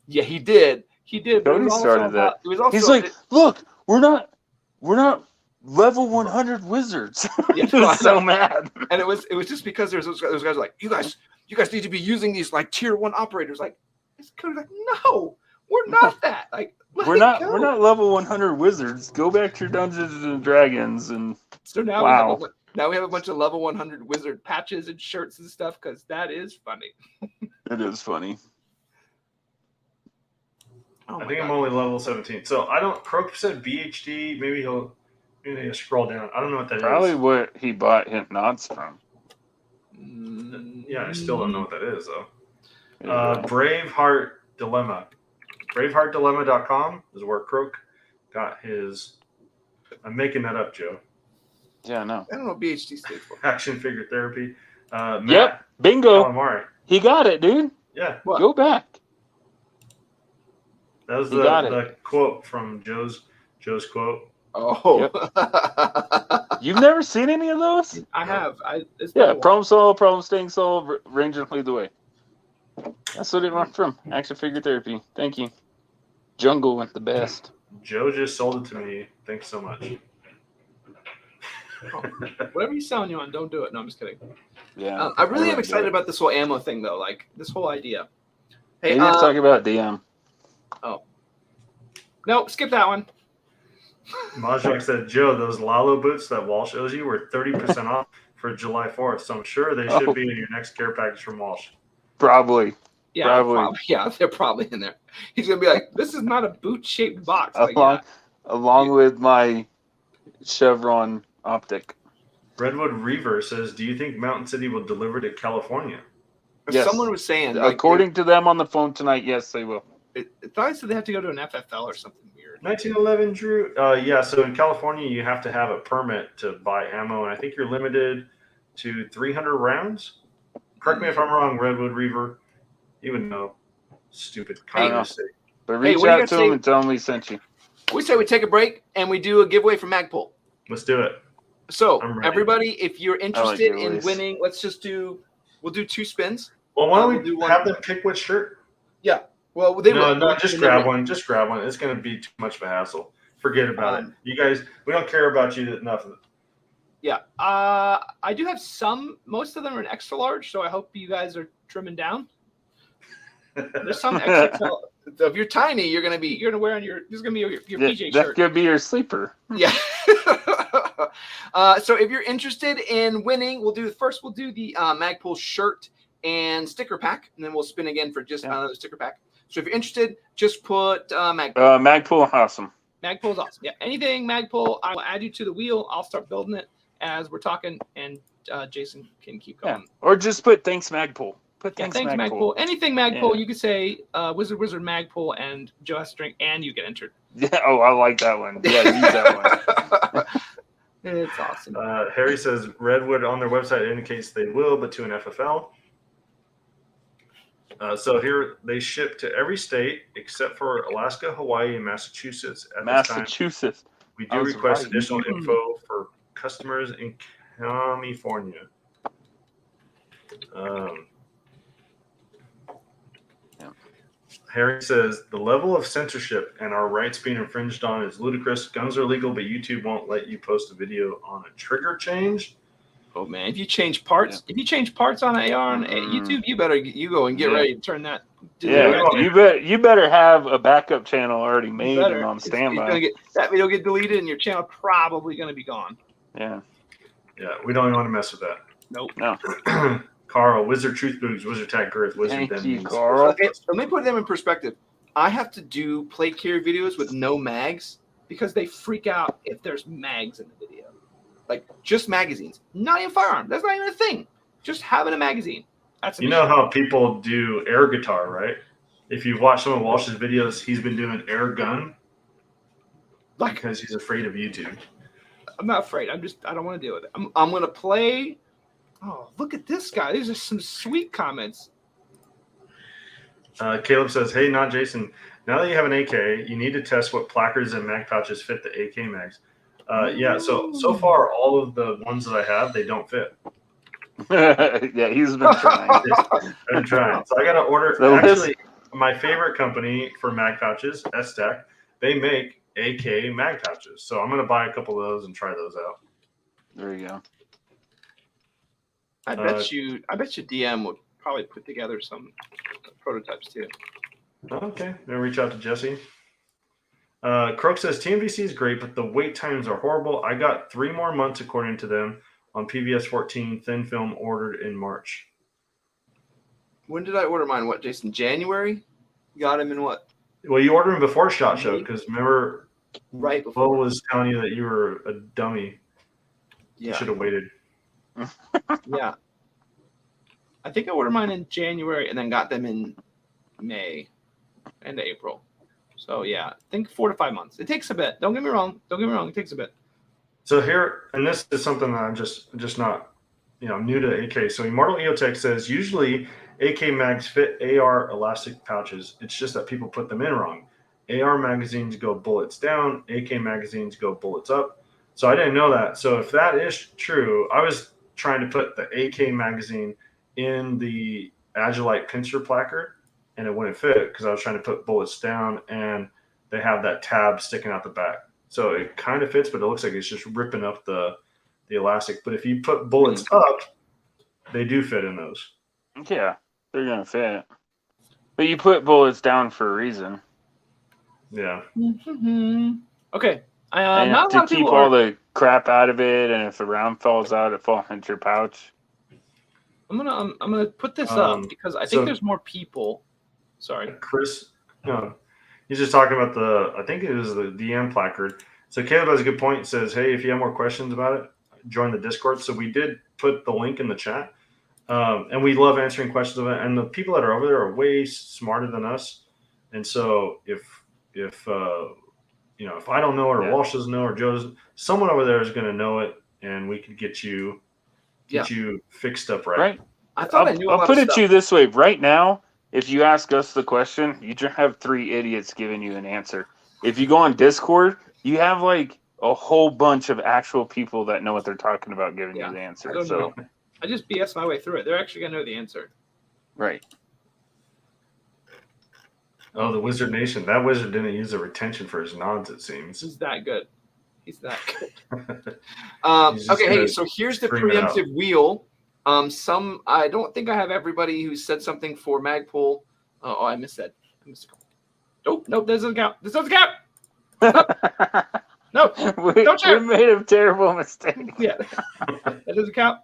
Yeah, he did. He did. But Cody started that. It was also He's like, look, we're not level 100 wizards. Yeah, He was so mad. and it was just because there's those guys like, you guys need to be using these like tier 1 operators. Like, it's Cody's like, no, we're not that. Like, We're not level 100 wizards. Go back to your Dungeons and Dragons and So now wow. we have a bunch of level 100 wizard patches and shirts and stuff because that is funny. It is funny. Oh I think I'm only level 17. So I don't. Croak said BHD. Maybe he'll scroll down. I don't know what that is. Probably what he bought Hypnots from. Yeah, I still don't know what that is though. Braveheart Dilemma. BraveheartDilemma.com is where Croak got his. I'm making that up, Joe. Yeah, no. I don't know what BHD stands for. Action figure therapy. Matt Yep, bingo. Calamari. He got it, dude. Yeah, What? Go back. that was He got the quote from Joe's quote. Oh, You've never seen any of those? I have. It's been a Yeah, while. problem solve, problem staying solve, range and lead the way. That's what it went from. Action figure therapy. Thank you. Jungle went the best. Joe just sold it to me. Thanks so much. Whatever he's selling you on, don't do it. No, I'm just kidding. Yeah. I really am excited about this whole ammo thing, though. Like this whole idea. Hey, Maybe you're talking about DM. no, skip that one. Majak said, Joe, those Lalo boots that Walsh owes you were 30% off for July 4th, so I'm sure they should be in your next care package from Walsh. Probably. Yeah, Probably. they're probably in there. He's gonna be like, "This is not a boot-shaped box." Like, Along with my Chevron optic. Redwood Reaver says, do you think Mountain City will deliver to California? Yes. Someone was saying, like, According to them on the phone tonight, yes, they will. I thought I said they have to go to an FFL or something weird. 1911, Drew. Yeah, so in California, you have to have a permit to buy ammo, and I think you're limited to 300 rounds. Correct me if I'm wrong, Redwood Reaver. You would know. Stupid communist. But Hey, reach what do you out guys to say- them and tell them we sent you. We say we take a break and we do a giveaway for Magpul. Let's do it. So I'm ready. everybody, if you're interested in giveaways. winning, we'll do 2 spins. Well, why don't We'll we do one. have them pick which shirt? Well, they No, will. just grab one. Just grab one. It's going to be too much of a hassle. Forget about it. You guys, we don't care about you enough. Yeah. I do have some. Most of them are an extra large, so I hope you guys are trimming down. There's some extra. So if you're tiny, you're gonna wear on your. This is gonna be your PJ That shirt. could be your sleeper. Yeah. So if you're interested in winning, we'll do the Magpul shirt and sticker pack, and then we'll spin again for just another sticker pack. So if you're interested, just put Magpul. Magpul, awesome. Magpul's awesome. Yeah, anything Magpul, I will add you to the wheel. I'll start building it as we're talking, and Jason can keep going. Yeah. Or just put thanks Magpul. Put Yeah, thanks, thanks Magpul. Magpul. Anything Magpul, Yeah. you could say Wizard Magpul and Joe has to drink, and you get entered. Yeah. Oh, I like that one. Yeah, use that one. It's awesome. Harry says Redwood on their website indicates they will, but to an FFL. So here they ship to every state except for Alaska, Hawaii, and Massachusetts. At this time, Massachusetts. we I do was request right. additional info for customers in California. Harry says the level of censorship and our rights being infringed on is ludicrous. Guns are legal, but YouTube won't let you post a video on a trigger change. Oh man, if you change parts, on an AR on YouTube, you go and get ready to turn that. Yeah, you better have a backup channel already made and on standby. That video get deleted, and your channel probably going to be gone. Yeah. Yeah, we don't even want to mess with that. Nope. No. Carl, Wizard Truth Boogs, Wizard Tag Girth, Wizard Thank you, Denny's. Carl. Okay, let me put them in perspective. I have to do play carry videos with no mags because they freak out if there's mags in the video. Like just magazines, not even firearm. That's not even a thing. Just having a magazine. That's You know how people do air guitar, right? If you watch some of Walsh's videos, he's been doing air gun because he's afraid of YouTube. I'm not afraid. I don't want to deal with it. I'm going to play. Oh, look at this guy. These are some sweet comments. Caleb says, hey, not Jason. Now that you have an AK, you need to test what placards and mag pouches fit the AK mags. Yeah, so far, all of the ones that I have, they don't fit. Yeah, he's been trying. I've been trying. So I got to order. Actually, my favorite company for mag pouches, S-Stack, they make AK mag pouches. So I'm going to buy a couple of those and try those out. There you go. I bet you DM would probably put together some prototypes too. Okay, then reach out to Jesse. Croak says TMVC is great, but the wait times are horrible. I got 3 more months according to them on PVS 14 thin film ordered in March. When did I order mine? What, Jason? January? Got him in what? Well, you ordered them before SHOT Show because remember, right before. Bo was telling you that you were a dummy. Yeah. You should have waited. Yeah. I think I ordered mine in January and then got them in May and April. So yeah, I think 4 to 5 months. It takes a bit. Don't get me wrong. It takes a bit. So here, and this is something that I'm just not, new to AK. So Immortal EOTech says usually AK mags fit AR elastic pouches. It's just that people put them in wrong. AR magazines go bullets down. AK magazines go bullets up. So I didn't know that. So if that is true, I was trying to put the AK magazine in the Agilite pincer placard, and it wouldn't fit because I was trying to put bullets down, and they have that tab sticking out the back. So it kind of fits, but it looks like it's just ripping up the elastic. But if you put bullets up, they do fit in those. Yeah, they're going to fit. But you put bullets down for a reason. Yeah. Mm-hmm. Okay. And not to keep all the crap out of it, and if the round falls out, it falls into your pouch. I'm gonna put this up because I think there's more people. Sorry, Chris. No, he's just talking about I think it was the DM placard. So Caleb has a good point. He says, hey, if you have more questions about it, join the Discord. So we did put the link in the chat, and we love answering questions of it. And the people that are over there are way smarter than us. And so if I don't know it, or Walsh doesn't know, or Joe doesn't, someone over there is going to know it, and we could get you fixed up right. I thought I knew. I'll put it to you this way: right now, if you ask us the question, you just have 3 idiots giving you an answer. If you go on Discord, you have like a whole bunch of actual people that know what they're talking about giving you the answer. I don't know. I just BS my way through it. They're actually gonna know the answer. Right. Oh, the Wizard Nation. That wizard didn't use the retention for his nods, it seems. He's that good. Okay, hey, so here's the preemptive wheel. I don't think I have everybody who said something for Magpul. Oh, I missed that. Nope, this doesn't count. This doesn't count. No, don't share. We made a terrible mistake. Yeah, that doesn't count.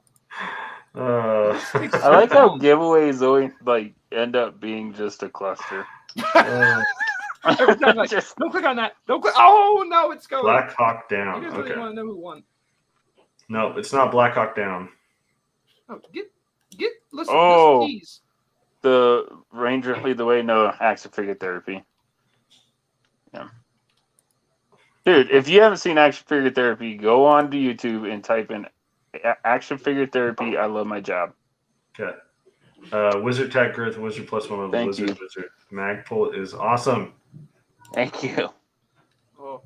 I like how giveaways always end up being just a cluster. Every time, don't click on that. Don't click. Oh no, it's going. Black Hawk Down. You guys really want to know who won? No, it's not Black Hawk Down. Oh, listen. Oh, the Ranger lead the way. No, action figure therapy. Yeah, dude. If you haven't seen action figure therapy, go on to YouTube and type in action figure therapy. I love my job. Okay. Wizard Tag Girth, Wizard +1 level, Wizard. Magpul is awesome. Thank you. Oh.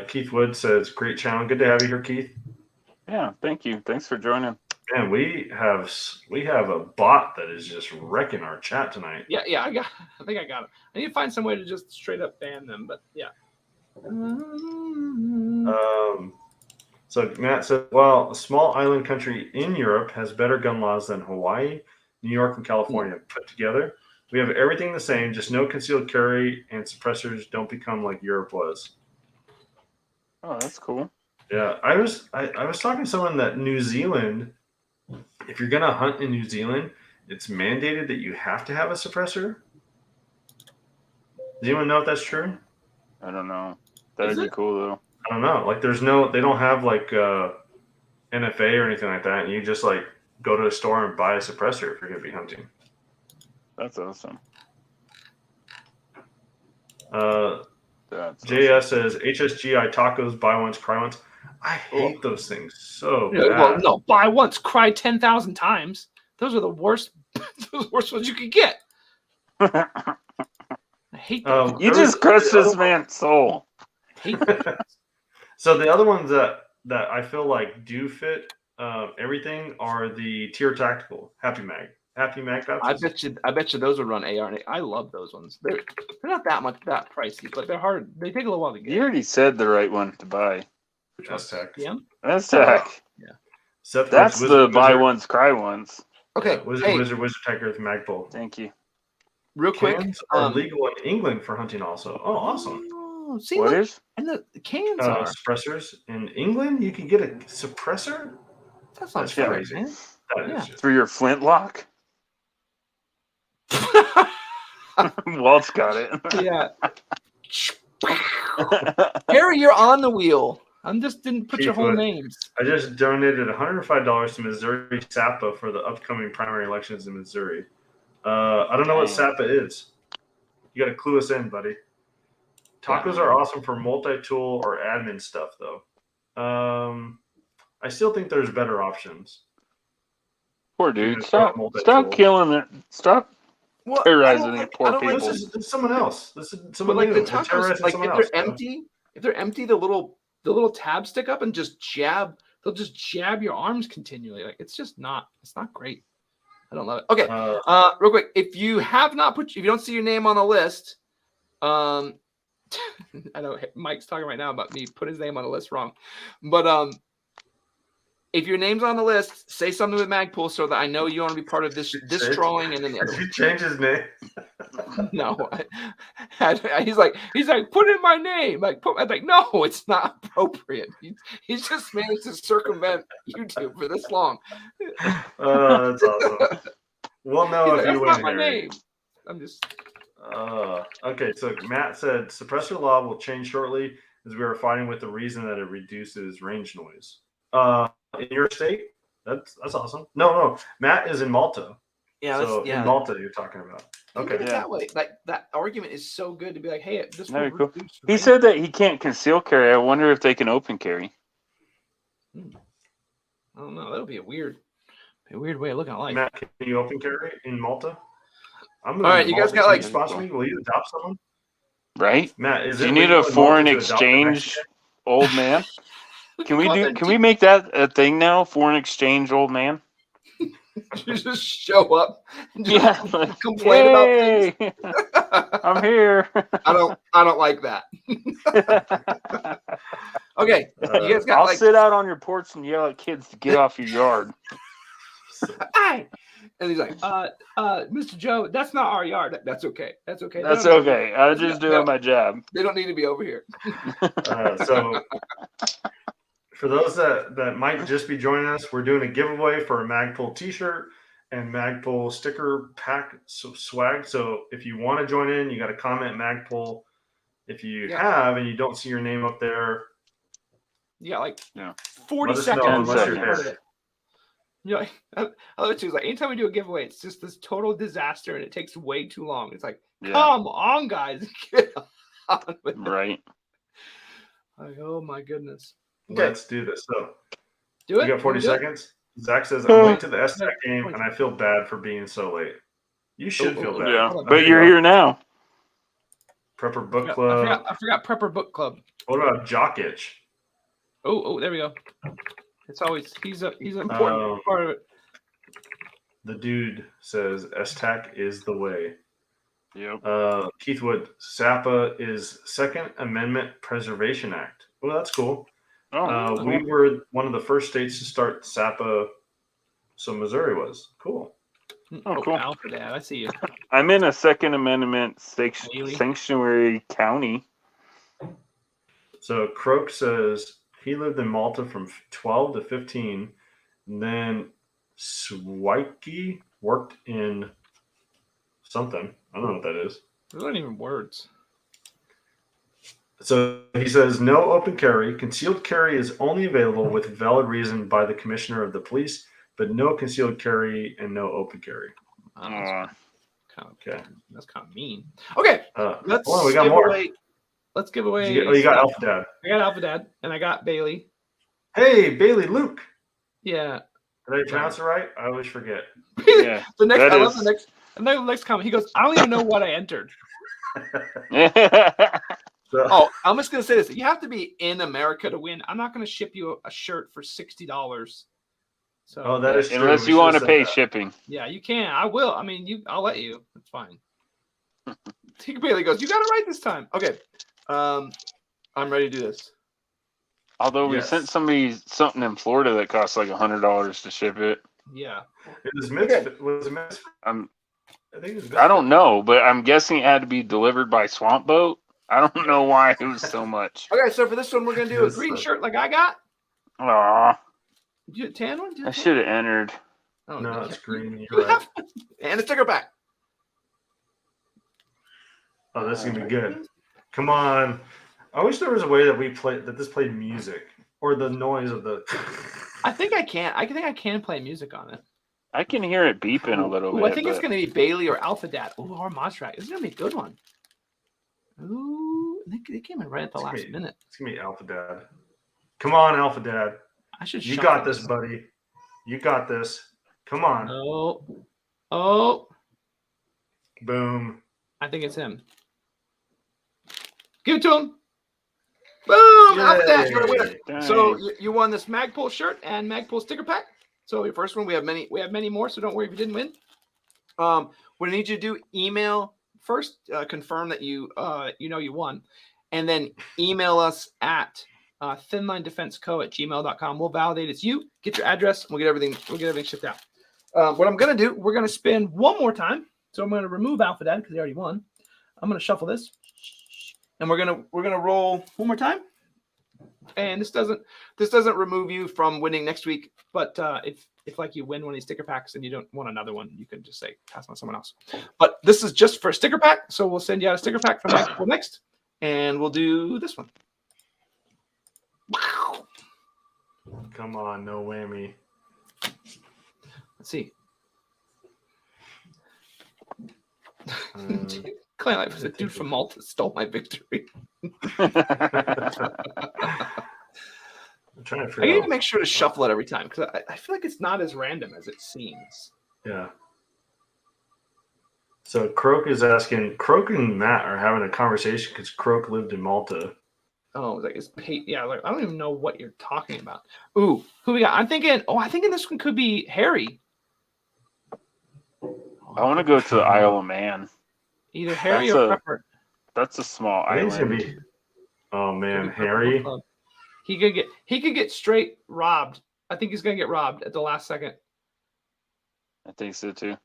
Keith Wood says, great channel. Good to have you here, Keith. Yeah, thank you. Thanks for joining. Man, we have a bot that is just wrecking our chat tonight. Yeah, I think I got it. I need to find some way to just straight up ban them, but yeah. So Matt said, well, a small island country in Europe has better gun laws than Hawaii, New York, and California put together. We have everything the same, just no concealed carry, and suppressors don't become like Europe was. Oh, that's cool. Yeah, I was talking to someone that New Zealand if you're gonna hunt in New Zealand, it's mandated that you have to have a suppressor. Does anyone know if that's true? I don't know. That'd be cool though. I don't know. Like, they don't have like NFA or anything like that, and you just like go to a store and buy a suppressor if you're gonna be hunting. That's awesome. JS says HSGI tacos, buy once, cry once. I hate those things so bad. Well, no, buy once, cry 10,000 times. Those are the worst. Those are the worst ones you can get. I hate those. You just crushed this man's soul. I hate those. So the other ones that I feel like do fit everything are the Tier Tactical Happy Mag pouches. I bet you those would run AR. I love those ones. They're not that pricey, but they're hard. They take a little while to get. You already said the right one to buy. S-Tech. Yeah. S-Tech. Yeah. That's the buy once, cry once. Okay. Wizard Tiger with Magpul. Thank you. Real quick, Cans are legal in England for hunting also. Oh, awesome. Oh, see, What look, is? and the cans are. Suppressors in England? You can get a suppressor? That's not That's fair, crazy. man. That Yeah. is just... For your flintlock? Walt's got it. Yeah. Harry, you're on the wheel. I just didn't put your whole names. I just donated $105 to Missouri SAPA for the upcoming primary elections in Missouri. I don't know what SAPA is. You got to clue us in, buddy. Tacos are awesome for multi-tool or admin stuff, though. I still think there's better options. Poor dude. Stop killing it. Stop terrorizing the poor people. This is someone else. This is someone But like new. the tacos, like if they're empty, the little tabs stick up and just jab. They'll just jab your arms continually. Like it's not great. I don't love it. Okay. Real quick, if you don't see your name on the list, I know Mike's talking right now about me putting his name on the list wrong, but if your name's on the list, say something with Magpul so that I know you want to be part of this drawing, and then the other. Did you change his name? No, he's like, put in my name. I'm like, no, it's not appropriate. He's just managed to circumvent YouTube for this long. That's awesome. We'll know if you win. That's not my name. I'm just. Okay, so Matt said suppressor law will change shortly as we are fighting with the reason that it reduces range noise. In your state? That's awesome. No, Matt is in Malta. Yeah, so in Malta you're talking about. Okay, that way, like that argument is so good to be like, hey, this will Cool. reduce He range. said that he can't conceal carry. I wonder if they can open carry. I don't know. That'll be a weird way of looking at life. Matt, can you open carry in Malta? All right, you guys got like sponsor me? Will you adopt someone? Right? Matt, do you need a foreign exchange old man? Can we make that a thing now? Foreign exchange old man? You just show up and just complain about things. I'm here. I don't like that. Okay. You guys got I'll sit out on your porch and yell at kids to get off your yard. And he's like, Mr. Joe, that's not our yard. That's okay. That's okay. That's okay. I'm just doing my job. They don't need to be over here. So for those that might just be joining us, we're doing a giveaway for a Magpul t-shirt and Magpul sticker pack swag. So if you want to join in, you got to comment Magpul. If you have and you don't see your name up there, 40 seconds. Yeah, I love it too. It's like anytime we do a giveaway, it's just this total disaster and it takes way too long. It's like, come on, guys, get on with it. Right. Like, oh my goodness. Okay. Let's do this. So do it. You got 40 seconds. Zach says, I'm late to the S-Tech game and I feel bad for being so late. You should feel bad. Yeah, but you're here now. Prepper Book Club. I forgot Prepper Book Club. What about Jock Itch? Oh, there we go. It's always he's an important part of it. The dude says S-Tech is the way. Yep. Keith Wood, SAPA is Second Amendment Preservation Act. Well, that's cool. We were one of the first states to start SAPA, so Missouri was. Cool. Oh, cool. For that. I see you. I'm in a Second Amendment sanctuary county. So Croak says he lived in Malta from 12 to 15, and then Swikey worked in something. I don't know what that is. Those aren't even words. So he says, no open carry. Concealed carry is only available with valid reason by the commissioner of the police, but no concealed carry and no open carry. Okay. That's kind of mean. Okay, let's we got more. Let's give away. You got Alpha Dad. I got Alpha Dad, and I got Bailey. Hey, Bailey Luke. Yeah. Did I pronounce it right? I always forget. Yeah. I love the next comment. He goes, I don't even know what I entered. So, Oh, I'm just gonna say this: you have to be in America to win. I'm not gonna ship you a shirt for $60. So, that is true. Unless We you want to should've pay said that. shipping. yeah, you can. I will. I mean, I'll let you. It's fine. he Bailey goes, "You got it right this time." Okay, I'm ready to do this. Although we Yes. sent somebody something in Florida that cost like $100 to ship it. Yeah. It was Misfit. Was it Misfit? I think it was Misfit. I don't know, but I'm guessing it had to be delivered by Swamp Boat. I don't know why it was so much. Okay, so for this one, we're gonna do a green shirt like I got. Aw, Did you do a tan one? I should have entered. Oh, No, you it's can't. green. You You're right. have- and a sticker pack. Oh, this is gonna be good. Come on. I wish there was a way that this played music or the noise of the. I think I can. I think I can play music on it. I can hear it beeping a little Ooh, bit. I think it's but- gonna be Bailey or Alpha Dad. Ooh, or Monstrat. This is gonna be a good one. Ooh, they came in right at the It's gonna last be- minute. It's gonna be Alpha Dad. Come on, Alpha Dad. I should. You shuffle got this, buddy. You got this. Come on. Oh, Boom. I think it's him. Give it to him. Boom! Alpha Dad, you're a winner. Dang. So you won this Magpul shirt and Magpul sticker pack. So your first one, we have many more. So don't worry if you didn't win. What I need you to do, email first, confirm that you won, and then email us at thinlinedefenseco@gmail.com. We'll validate it's you. Get your address. And we'll get everything shipped out. What I'm gonna do, we're gonna spin one more time. So I'm gonna remove Alpha Dad because he already won. I'm gonna shuffle this, and we're gonna roll one more time. And this doesn't remove you from winning next week. But if like you win one of these sticker packs and you don't want another one, you can just say pass on to someone else. But this is just for a sticker pack, so we'll send you out a sticker pack from Magpul next, and we'll do this one. Wow. Come on, no whammy. Let's see. Um, Clay was a dude from Malta stole my victory. I'm trying to I figure need out. to make sure to shuffle it every time because I feel like it's not as random as it seems. Yeah. So Croak is asking. Croak and Matt are having a conversation because Croak lived in Malta. Oh, like it's yeah. Like I don't even know what you're talking about. Ooh, who we got? I'm thinking this one could be Harry. I want to go to the Isle of Man. Either Harry That's or a- Prepper. That's a small I think it's gonna island. be. Oh man, Maybe Prepper Harry. Club. He could get straight robbed. I think he's gonna get robbed at the last second. I think so too.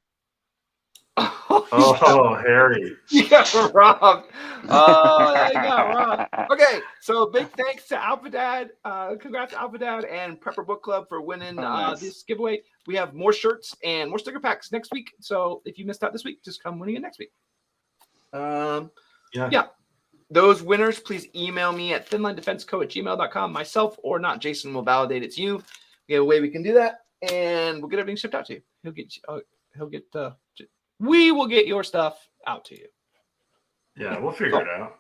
Oh, Harry. You got robbed. Oh, yeah, you got robbed. Okay, so big thanks to Alpha Dad. Congrats to Alpha Dad and Prepper Book Club for winning Nice. this giveaway. We have more shirts and more sticker packs next week. So if you missed out this week, just come winning it next week. Yeah. Those winners, please email me at thinlinedefenseco@gmail.com. Myself or not, Jason will validate it's you. We have a way we can do that, and we'll get everything shipped out to you. We will get your stuff out to you. Yeah, we'll figure it out.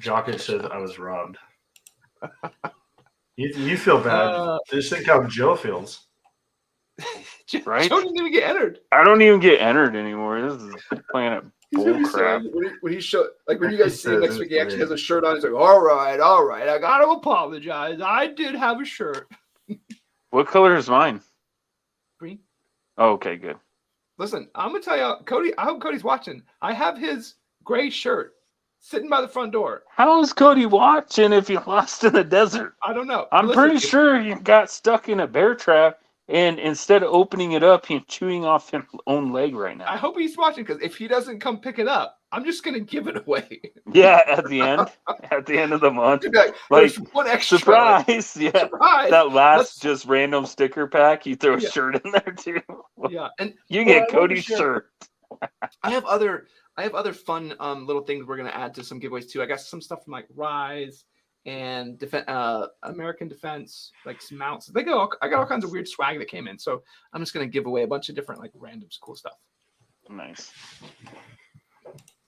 Jockett said I was robbed. You feel bad. Just think how Joe feels. Right? Joe didn't even get entered. I don't even get entered anymore. This is Planet He's gonna be bull crap. sad when he show, like when you guys see him next It's week, he actually great. has a shirt on. He's like, all right, I gotta apologize. I did have a shirt. What color is mine? Green. Oh, okay, good. Listen, I'm gonna tell you, Cody. I hope Cody's watching. I have his gray shirt sitting by the front door. How is Cody watching if you lost in the desert? I don't know. I'm Listen, pretty sure you got stuck in a bear trap And instead of opening it up, he's chewing off his own leg right I now. hope he's watching because if he doesn't come pick it up, I'm just gonna give it away. Yeah, at the end of the month. Be like, Like, there's one extra. surprise! Yeah. Surprise! That last That's- just random sticker pack, you throw a Yeah. shirt in there too. Yeah, and You well, get I won't be Cody's sure. shirt. I have other fun little things we're gonna add to some giveaways too. I got some stuff from like Rise and American Defense, like some mounts. I got all kinds of weird swag that came in. So I'm just gonna give away a bunch of different like random cool stuff. Nice.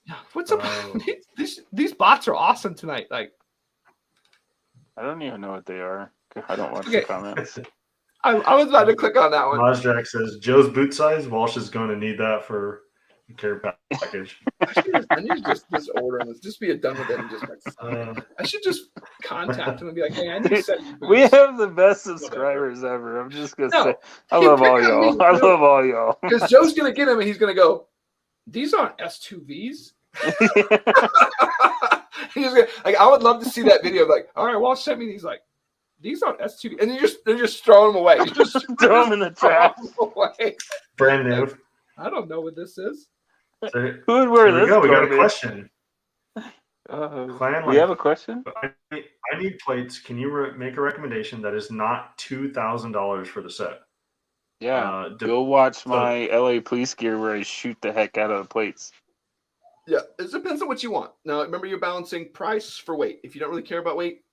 Yeah. What's up? Oh. These bots are awesome tonight. Like I don't even know what they are. I don't watch Okay. the comments. I was about to click on that one. Mazjack says Joe's boot size. Walsh is going to need that for the care package. I need to just order them. Just be done with it and just like I should just contact him and be like, hey, I need to set you We boots. have the best subscribers ever. I'm just gonna No, say, I he love pick all on y'all. me, I too. love all y'all. Because Joe's gonna get him and he's gonna go, these aren't S2Vs. He's gonna, like, I would love to see that video of like, all right, Walsh sent me these, like, these aren't S2Vs. And they're just throwing them away. Just Throw them in the trash. throw 'em away. Brand new. I don't know what this is. So, Who would wear here we this? go. We got a garbage? question. Clan, We have a question? I need plates. Can you make a recommendation that is not $2,000 for the set? Yeah. De- Go watch my LA police gear where I shoot the heck out of the plates. Yeah, it depends on what you want. Now, remember, you're balancing price for weight. If you don't really care about weight,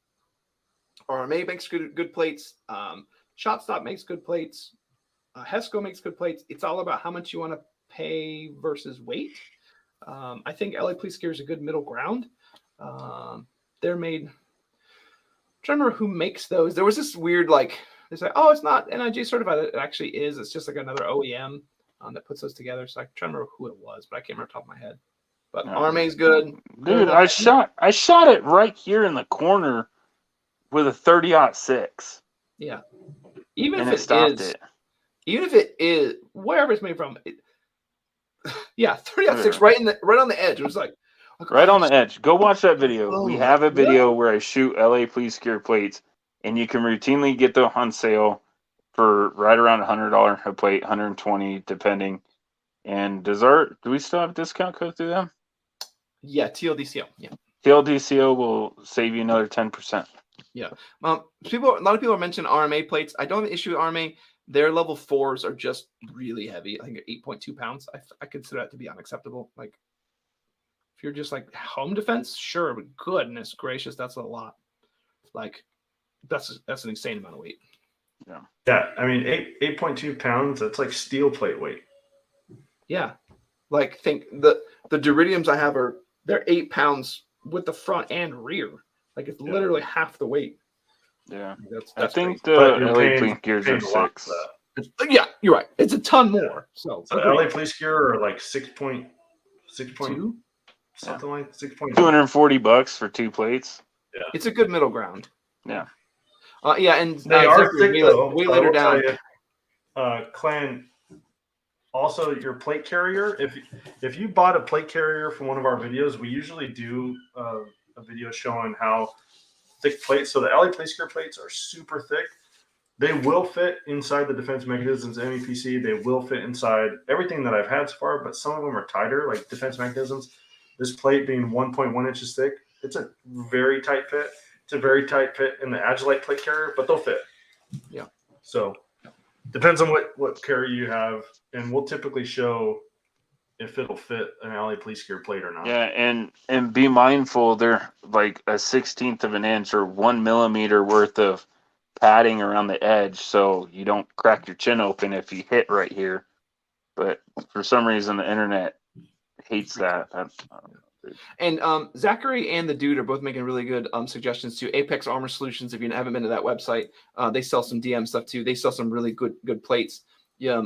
RMA makes good plates. ShotStop makes good plates. Hesco makes good plates. It's all about how much you want to pay versus weight. I think LA Police Gear is a good middle ground. They're made. I'm trying to remember who makes those. There was this weird they say, oh, it's not NIJ certified. It actually is. It's just like another OEM that puts those together. So I'm trying to remember who it was, but I can't remember off the top of my head. But RMA's good. Dude, I shot it right here in the corner with a 30-06. Yeah. Even And if it stopped is, it. even if it is wherever it's made from, yeah, 30-06 Sure. right on the edge. It was like Right on the edge. Go watch that video. Oh, We have a video where I shoot LA police gear plates, and you can routinely get them on sale for right around $100 a plate, $120 depending. And do we still have a discount code through them? Yeah, TLDCO. Yeah. TLDCO will save you another 10%. A lot of people are mentioning RMA plates. I don't have an issue with RMA. Their level 4s are just really heavy. I think 8.2 pounds. I consider that to be unacceptable. Like, if you're just like home defense, sure, but goodness gracious, that's a lot. Like, that's an insane amount of weight. Yeah, I mean 8.2 pounds. That's like steel plate weight. Yeah, like think the Duridiums I have they're 8 pounds with the front and rear. Like it's literally half the weight. Yeah. That's I think crazy. the But you're LA paying- police gears paying are a lot 6. for that. Yeah, you're right. It's a ton more. So LA Police Gear are like 6.2 2. something like 6.2. $240 for 2 plates. It's a good middle ground. Yeah. Yeah, and They are thick way though. way I later will tell down. you, Clan. Also, your plate carrier. If you bought a plate carrier from one of our videos, we usually do a video showing how thick plates. So the LA Police Gear plates are super thick. They will fit inside the defense mechanisms MEPC. They will fit inside everything that I've had so far, but some of them are tighter, like defense mechanisms. This plate being 1.1 inches thick, it's a very tight fit. It's a very tight fit in the Agilite plate carrier, but they'll fit. Yeah. So depends on what carrier you have, and we'll typically show if it'll fit an LA Police Gear plate or not. Yeah, and be mindful, they're like a 1/16 of an inch or 1 millimeter worth of padding around the edge, so you don't crack your chin open if you hit right here. But for some reason, the internet hates that. And Zachary and the Dude are both making really good suggestions to Apex Armor Solutions. If you haven't been to that website, they sell some DM stuff too. They sell some really good plates. Yeah,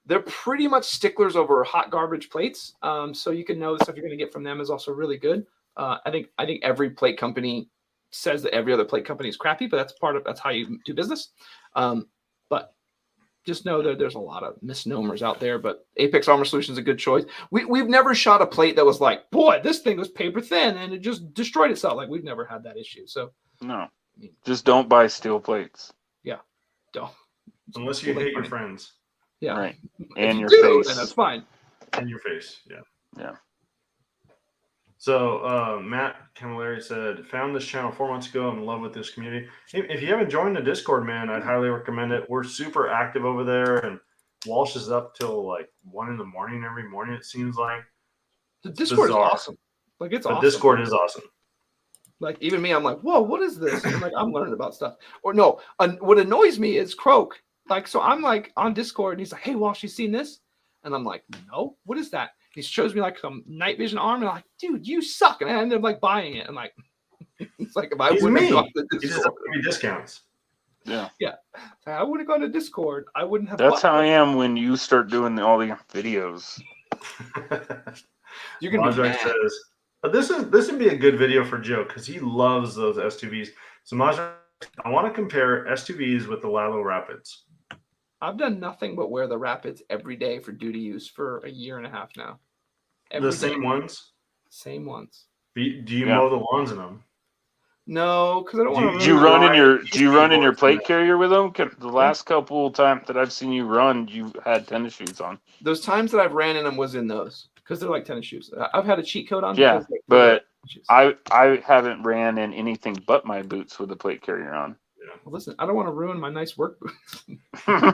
they're pretty much sticklers over hot garbage plates. So you can know the stuff you're going to get from them is also really good. I think every plate company says that every other plate company is crappy, but that's how you do business. But just know that there's a lot of misnomers out there, but Apex Armor Solutions is a good choice. We've never shot a plate that was like, boy, this thing was paper thin and it just destroyed itself. Like we've never had that issue. So No, just don't buy steel plates. don't Unless you hate your friends. Yeah. Right. If And you your do, face. then that's fine. In your face, yeah. Yeah. So Matt Camilleri said, found this channel 4 months ago. I'm in love with this community. If you haven't joined the Discord, man, I'd highly recommend it. We're super active over there, and Walsh is up till like 1 a.m. every morning, it seems like. The Discord is awesome. Like, it's The awesome. Discord is awesome. Like, even me, I'm like, whoa, what is this? And I'm like, I'm learning about stuff. Or no, what annoys me is Croak. Like, so I'm like on Discord, and he's like, hey, Walsh, you seen this? And I'm like, no, what is that? He shows me like some night vision arm, and I'm like, dude, you suck. And I ended up like buying it. I'm like, it's like, if I He's wouldn't have me. gone to He just Discord, give me discounts. Yeah. yeah, if I would have gone to Discord, I wouldn't have. That's bought how I it. am when you start doing all the videos. You're gonna be Majak mad. says, this would be a good video for Joe because he loves those S2Vs. So Majak, I want to compare S2Vs with the Lalo Rapids. I've done nothing but wear the Rapids every day for duty use for a year and a half now. The same ones? Same ones. Do you mow the lawns in them? No, because I don't want to. Do you run in your plate carrier with them? 'Cause the last couple times that I've seen you run, you had tennis shoes on. Those times that I've ran in them was in those because they're like tennis shoes. I've had a cheat code on. Yeah, because, like, but shoes. I haven't ran in anything but my boots with the plate carrier on. Well, listen, I don't want to ruin my nice work boots. Redwood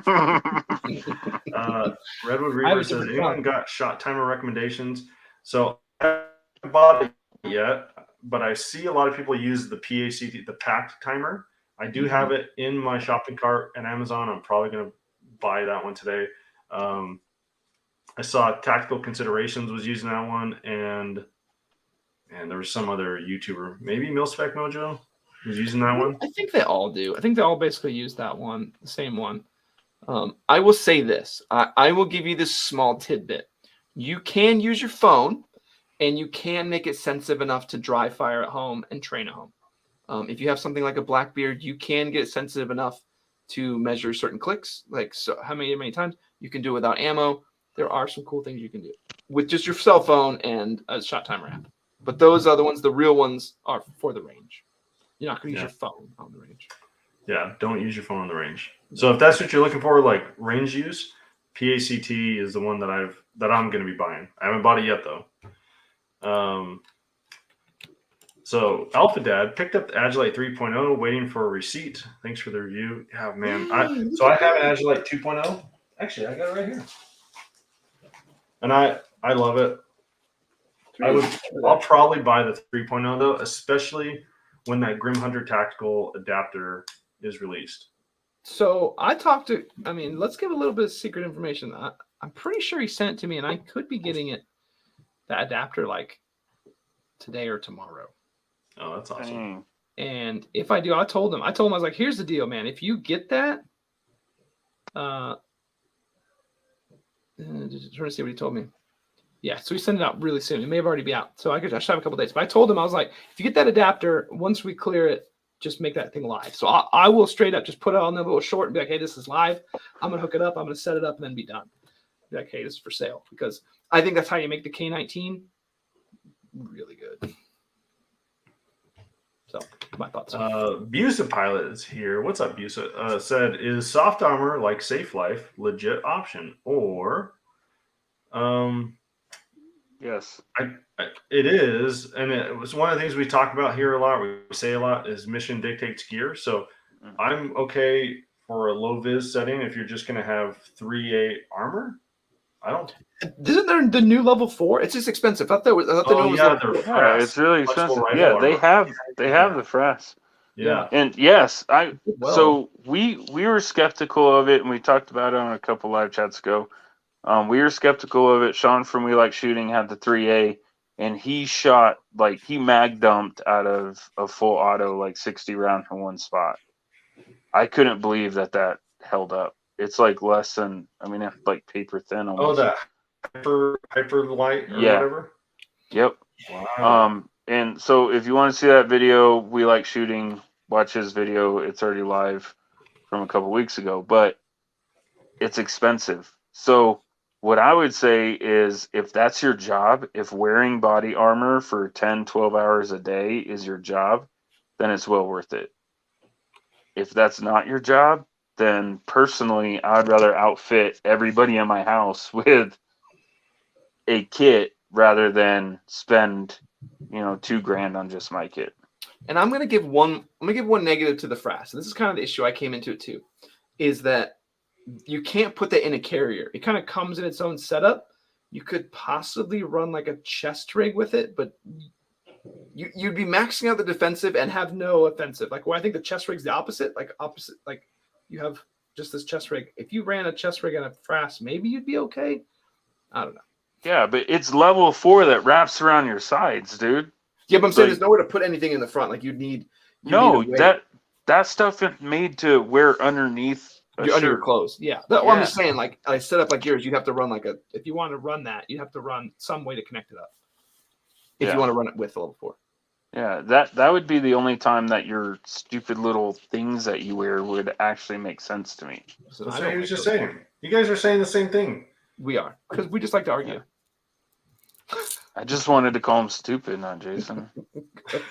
I have Reaver a says, different anyone job. got shot timer recommendations? So I haven't bought it yet, but I see a lot of people use the PACT, the packed timer. I do have it in my shopping cart at Amazon. I'm probably going to buy that one today. I saw Tactical Considerations was using that one, and there was some other YouTuber, maybe Milspec Mojo, was using that one. I think they all do. I think they all basically use that one, the same one. I will say this. I will give you this small tidbit. You can use your phone, and you can make it sensitive enough to dry fire at home and train at home. If you have something like a Blackbeard, you can get it sensitive enough to measure certain clicks, like so how many times. You can do it without ammo. There are some cool things you can do with just your cell phone and a shot timer app. But those other ones, the real ones, are for the range. You're not going to use your phone on the range. Yeah, don't use your phone on the range. So if that's what you're looking for, like range use, PACT is the one that I'm going to be buying. I haven't bought it yet though. So Alpha Dad picked up the Agilite 3.0, waiting for a receipt. Thanks for the review. Yeah, man. I have an Agilite 2.0. Actually, I got it right here, and I love it. I'll probably buy the 3.0 though, especially when that Grim Hunter Tactical adapter is released. So let's give a little bit of secret information. I'm pretty sure he sent it to me, and I could be getting it, the adapter, like today or tomorrow. Oh, that's awesome. Dang. And if I do, I told him, I was like, here's the deal, man. If you get that, trying to see what he told me. Yeah, so he sent it out really soon. It may have already be out. So I should have a couple days. But I told him, I was like, if you get that adapter, once we clear it, just make that thing live. So I will straight up just put it on the little short and be like, hey, this is live. I'm going to hook it up. I'm going to set it up and then be done. Be like, hey, this is for sale. Because I think that's how you make the K19 really good. So my thoughts. Busa Pilot is here. What's up, Busa? Said, is soft armor like Safe Life legit option? Or Yes. it is, and it was one of the things we talk about here a lot. We say a lot is mission dictates gear. So I'm okay for a low vis setting if you're just going to have 3A armor. I don't. Isn't there the new level 4? It's just expensive. I thought the new one was level 4. Yeah, it's really expensive. Yeah, they have the frass. Yeah. And yes, so we were skeptical of it, and we talked about it on a couple live chats ago. We were skeptical of it. Sean from We Like Shooting had the 3A, and he shot, like, he mag dumped out of a full auto, like 60 round in one spot. I couldn't believe that held up. It's like less than, it's like paper thin almost. Oh, that hyper light or whatever? Yep. Wow. And so if you want to see that video, We Like Shooting, watch his video. It's already live from a couple weeks ago, but it's expensive. So what I would say is, if that's your job, if wearing body armor for 10, 12 hours a day is your job, then it's well worth it. If that's not your job, then personally, I'd rather outfit everybody in my house with a kit rather than spend, $2,000 on just my kit. And I'm gonna give one negative to the Frass. And this is kind of the issue I came into it too, is that you can't put that in a carrier. It kind of comes in its own setup. You could possibly run like a chest rig with it, but you'd be maxing out the defensive and have no offensive. Like, I think the chest rig's the opposite. Like you have just this chest rig. If you ran a chest rig and a Frass, maybe you'd be okay. I don't know. Yeah, but it's level 4 that wraps around your sides, dude. Yeah, but I'm saying there's nowhere to put anything in the front. Like you'd need that stuff is made to wear underneath under your clothes. Yeah. Well, I'm just saying, like I set up like yours, you'd have to run if you want to run that, you'd have to run some way to connect it up. If you want to run it with level 4. Yeah, that would be the only time that your stupid little things that you wear would actually make sense to me. So that's what he was just saying. You guys are saying the same thing. We are, because we just like to argue. I just wanted to call him stupid, not Jason. Here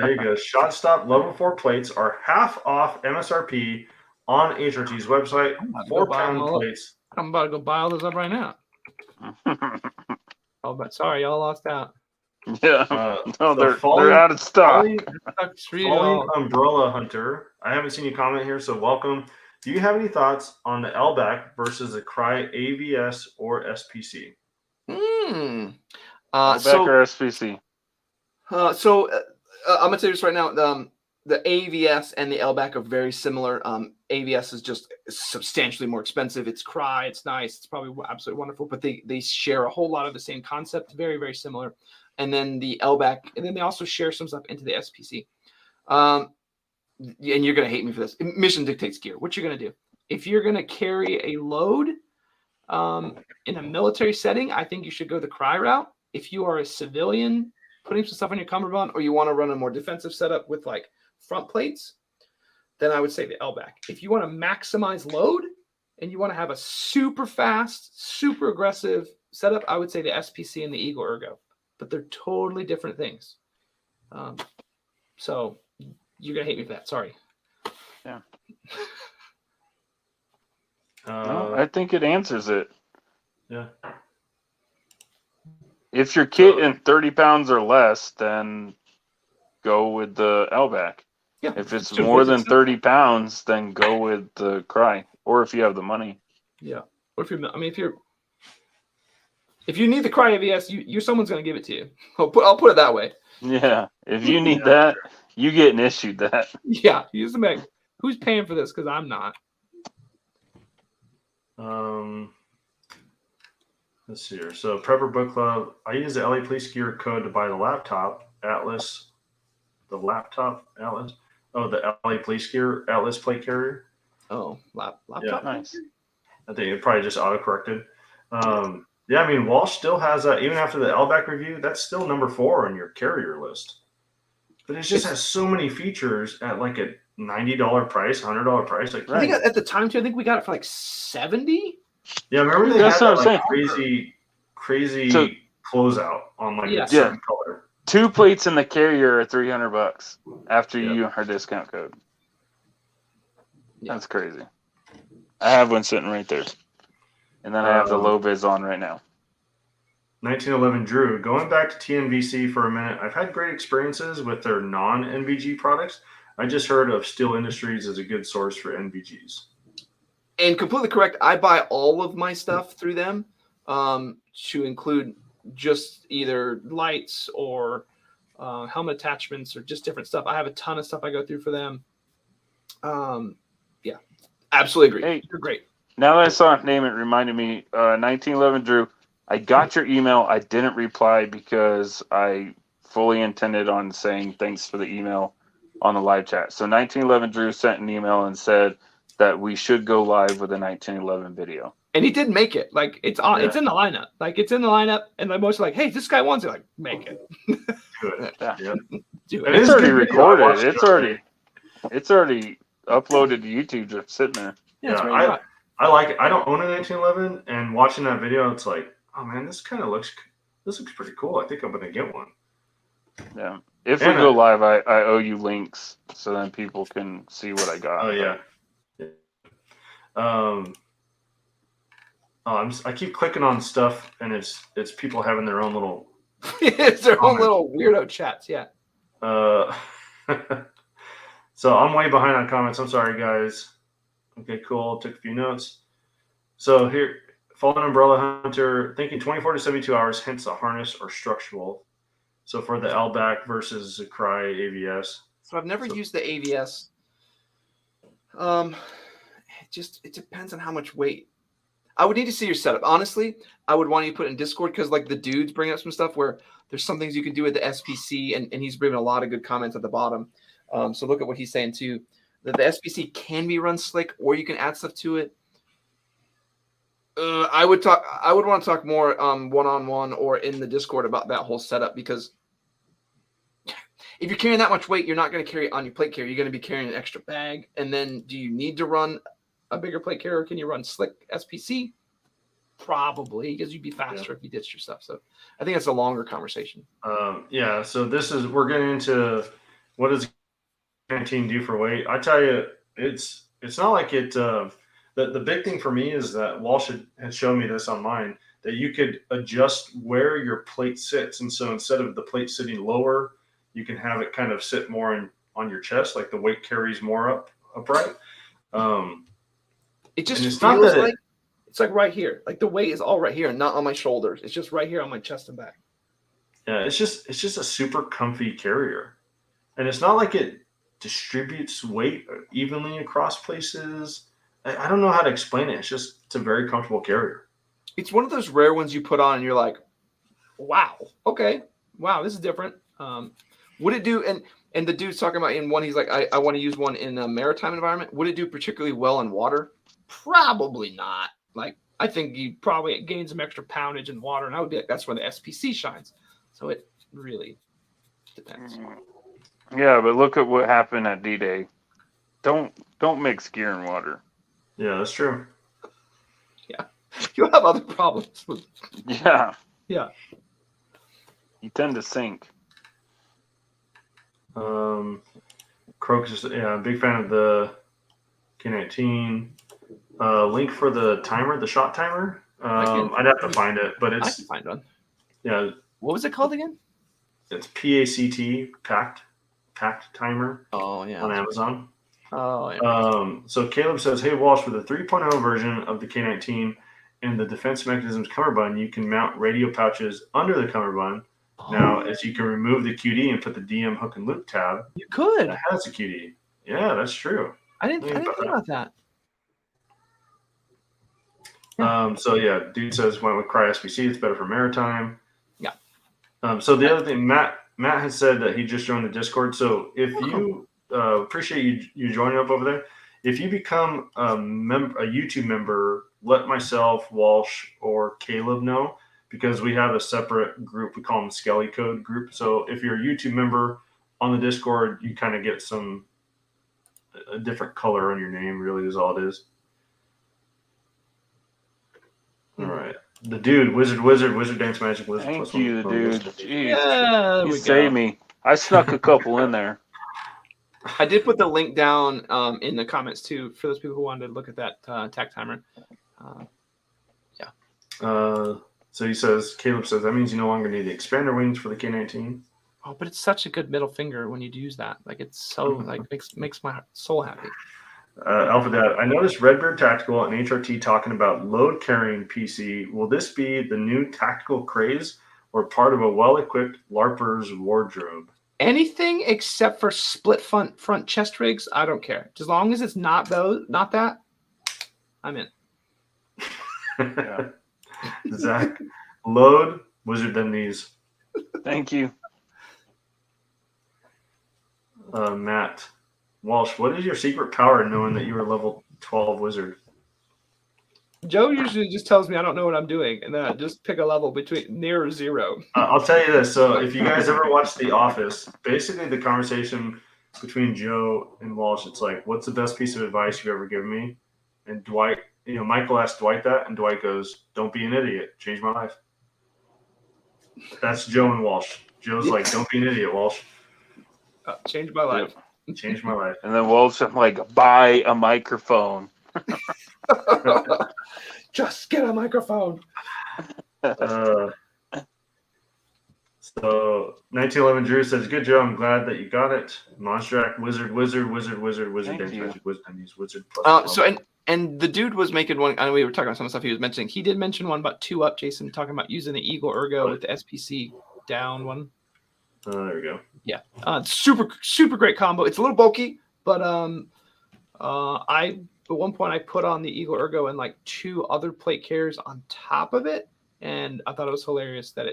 you go. Shot Stop level 4 plates are half off MSRP on HRT's website. 4-pound plates. I'm about to go buy all this up right now. Oh, but sorry, y'all lost out. Yeah, no, they're out of stock. Falling Umbrella Hunter. I haven't seen you comment here, so welcome. Do you have any thoughts on the LBAC versus the Cry AVS or SPC? LBAC or SPC? I'm gonna tell you this right now. The AVS and the LBAC are very similar. AVS is just substantially more expensive. It's Cry. It's nice. It's probably absolutely wonderful, but they share a whole lot of the same concept. Very, very similar. And then the LBAC, and then they also share some stuff into the SPC. And you're going to hate me for this. Mission dictates gear. What you're going to do. If you're going to carry a load in a military setting, I think you should go the Cry route. If you are a civilian putting some stuff on your cummerbund, or you want to run a more defensive setup with like front plates, then I would say the LBAC. If you want to maximize load and you want to have a super fast, super aggressive setup, I would say the SPC and the Eagle Ergo. But they're totally different things. So you're going to hate me for that. Sorry. Yeah. No, I think it answers it. Yeah. If your kit in 30 pounds or less, then go with the LBAC. Yeah. If it's more than 30 pounds, then go with the Cry. Or if you have the money. Yeah. Or if you need the Cry AVS, someone's going to give it to you. I'll put it that way. Yeah. If you need that, you getting issued that. Yeah. Use the Meg. Who's paying for this? Because I'm not. Let's see here. So Prepper Book Club. I use the LA Police Gear code to buy the laptop Atlas. The laptop Atlas. Oh, the LA Police Gear Atlas plate carrier. Oh, laptop. Yeah, nice. I think it probably just auto-corrected. Yeah, I mean, Walsh still has that. Even after the LBAC review, that's still number 4 on your carrier list. But it just has so many features at like a $90 price, $100 price. Like, I think at the time too, I think we got it for like $70. Yeah, remember they had that like crazy closeout on like a certain color. 2 plates in the carrier are $300 after you use our discount code. That's crazy. I have one sitting right there. And then I have the low vis on right now. 1911 Drew. Going back to TNVC for a minute, I've had great experiences with their non-NVG products. I just heard of Steel Industries as a good source for NVGs. And completely correct. I buy all of my stuff through them to include just either lights or helmet attachments or just different stuff. I have a ton of stuff I go through for them. Yeah, absolutely agree. Hey, you're great. Now that I saw it name, it reminded me, 1911 Drew, I got your email. I didn't reply because I fully intended on saying thanks for the email on the live chat. So 1911 Drew sent an email and said that we should go live with a 1911 video. And he did make it. Like, it's on. It's in the lineup. Like, it's in the lineup. And like most are like, hey, this guy wants it. Like, make it. Good. Yeah. Do it. It's already recorded. It's already uploaded to YouTube, just sitting there. Yeah, I like it. I don't own a 1911, and watching that video, it's like, oh man, this looks pretty cool. I think I'm gonna get one. Yeah. If we go live, I owe you links so then people can see what I got. Oh yeah. I keep clicking on stuff, and it's people having their own little. It's their own little weirdo chats. Yeah. So I'm way behind on comments. I'm sorry, guys. Okay, cool. Took a few notes. So here, Fallen Umbrella Hunter, thinking 24 to 72 hours, hence a harness or structural. So for the LBAC versus the Cry AVS. So I've never used the AVS. It depends on how much weight. I would need to see your setup. Honestly, I would want you to put it in Discord because like the dudes bring up some stuff where there's some things you can do with the SPC, and he's bringing a lot of good comments at the bottom. So look at what he's saying too. That the SPC can be run slick, or you can add stuff to it. I would want to talk more one-on-one or in the Discord about that whole setup, because if you're carrying that much weight, you're not going to carry it on your plate carrier. You're going to be carrying an extra bag. And then do you need to run a bigger plate carrier? Can you run slick SPC? Probably, because you'd be faster if you ditched your stuff. So I think it's a longer conversation. Yeah. So we're getting into what does canteen do for weight. I tell you, it's not like it. The big thing for me is that Walsh had shown me this on mine, that you could adjust where your plate sits. And so instead of the plate sitting lower, you can have it kind of sit more on your chest, like the weight carries more upright. It just feels like it's like right here. Like the weight is all right here and not on my shoulders. It's just right here on my chest and back. Yeah, it's just a super comfy carrier. And it's not like it distributes weight evenly across places. I don't know how to explain it. It's a very comfortable carrier. It's one of those rare ones you put on and you're like, wow, okay. Wow, this is different. Would it do, and the dude's talking about in one, he's like, I want to use one in a maritime environment. Would it do particularly well in water? Probably not. Like, I think you probably gain some extra poundage in water, and I would be like, that's where the SPC shines. So it really depends. Yeah, but look at what happened at D-Day. Don't mix gear and water. Yeah, that's true. Yeah. You'll have other problems. Yeah. Yeah. You tend to sink. Crocus, big fan of the K19. Link for the timer, the shot timer. I'd have to find it, but I can find one. Yeah. What was it called again? It's PACT, packed timer. Oh, yeah. On Amazon. Oh, yeah. So Caleb says, hey, Walsh, with the 3.0 version of the K19 and the defense mechanisms cummerbund, you can mount radio pouches under the cummerbund. Now, as you can remove the QD and put the DM hook and loop tab. You could. It has a QD. Yeah, that's true. I didn't think about that. Yeah. Dude says went with Cry SPC. It's better for maritime. Yeah. So the other thing, Matt has said that he just joined the Discord. So if you appreciate you joining up over there, if you become a YouTube member, let myself, Walsh, or Caleb know, because we have a separate group. We call them Skelly Code group. So if you're a YouTube member on the Discord, you kind of get a different color on your name, really is all it is. All right. The dude, Wizard Dance Magic Wizard. Thank you, dude. Jeez. Yeah, you saved me. I snuck a couple in there. I did put the link down in the comments too for those people who wanted to look at that tack timer. So Caleb says, that means you no longer need the expander wings for the K19. Oh, but it's such a good middle finger when you use that. Like, it's so makes my soul happy. Alpha Dad, I noticed Redbeard Tactical and HRT talking about load carrying PC. Will this be the new tactical craze or part of a well-equipped LARPer's wardrobe? Anything except for split front chest rigs, I don't care. As long as it's not that, I'm in. Yeah. Zach, load, Wizard then knees. Thank you. Matt, Walsh, what is your secret power knowing that you are level 12 wizard? Joe usually just tells me I don't know what I'm doing, and then I just pick a level between near or zero. I'll tell you this. So if you guys ever watch The Office, basically the conversation between Joe and Walsh, it's like, what's the best piece of advice you've ever given me? And Dwight, Michael asked Dwight that, and Dwight goes, don't be an idiot. Change my life. That's Joe and Walsh. Joe's like, don't be an idiot, Walsh. Change my life. Change my life. And then Walsh, I'm like, buy a microphone. Just get a microphone. So 1911 Drew says, "Good job. I'm glad that you got it. Monstrak, wizard, Thank you. wizard plus. And the dude was making one. I know we were talking about some of the stuff he was mentioning. He did mention one about 2-up. Jason talking about using the Eagle Ergo with the SPC down one. There we go. Yeah, super great combo. It's a little bulky, but I at one point I put on the Eagle Ergo and like 2 other plate carriers on top of it, and I thought it was hilarious that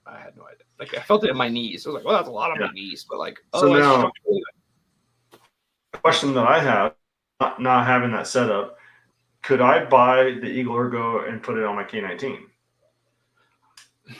I had no idea. Like I felt it in my knees. I was like, well, that's a lot on my knees, but like, so now, the question that I have, not having that set up, could I buy the Eagle Ergo and put it on my K19?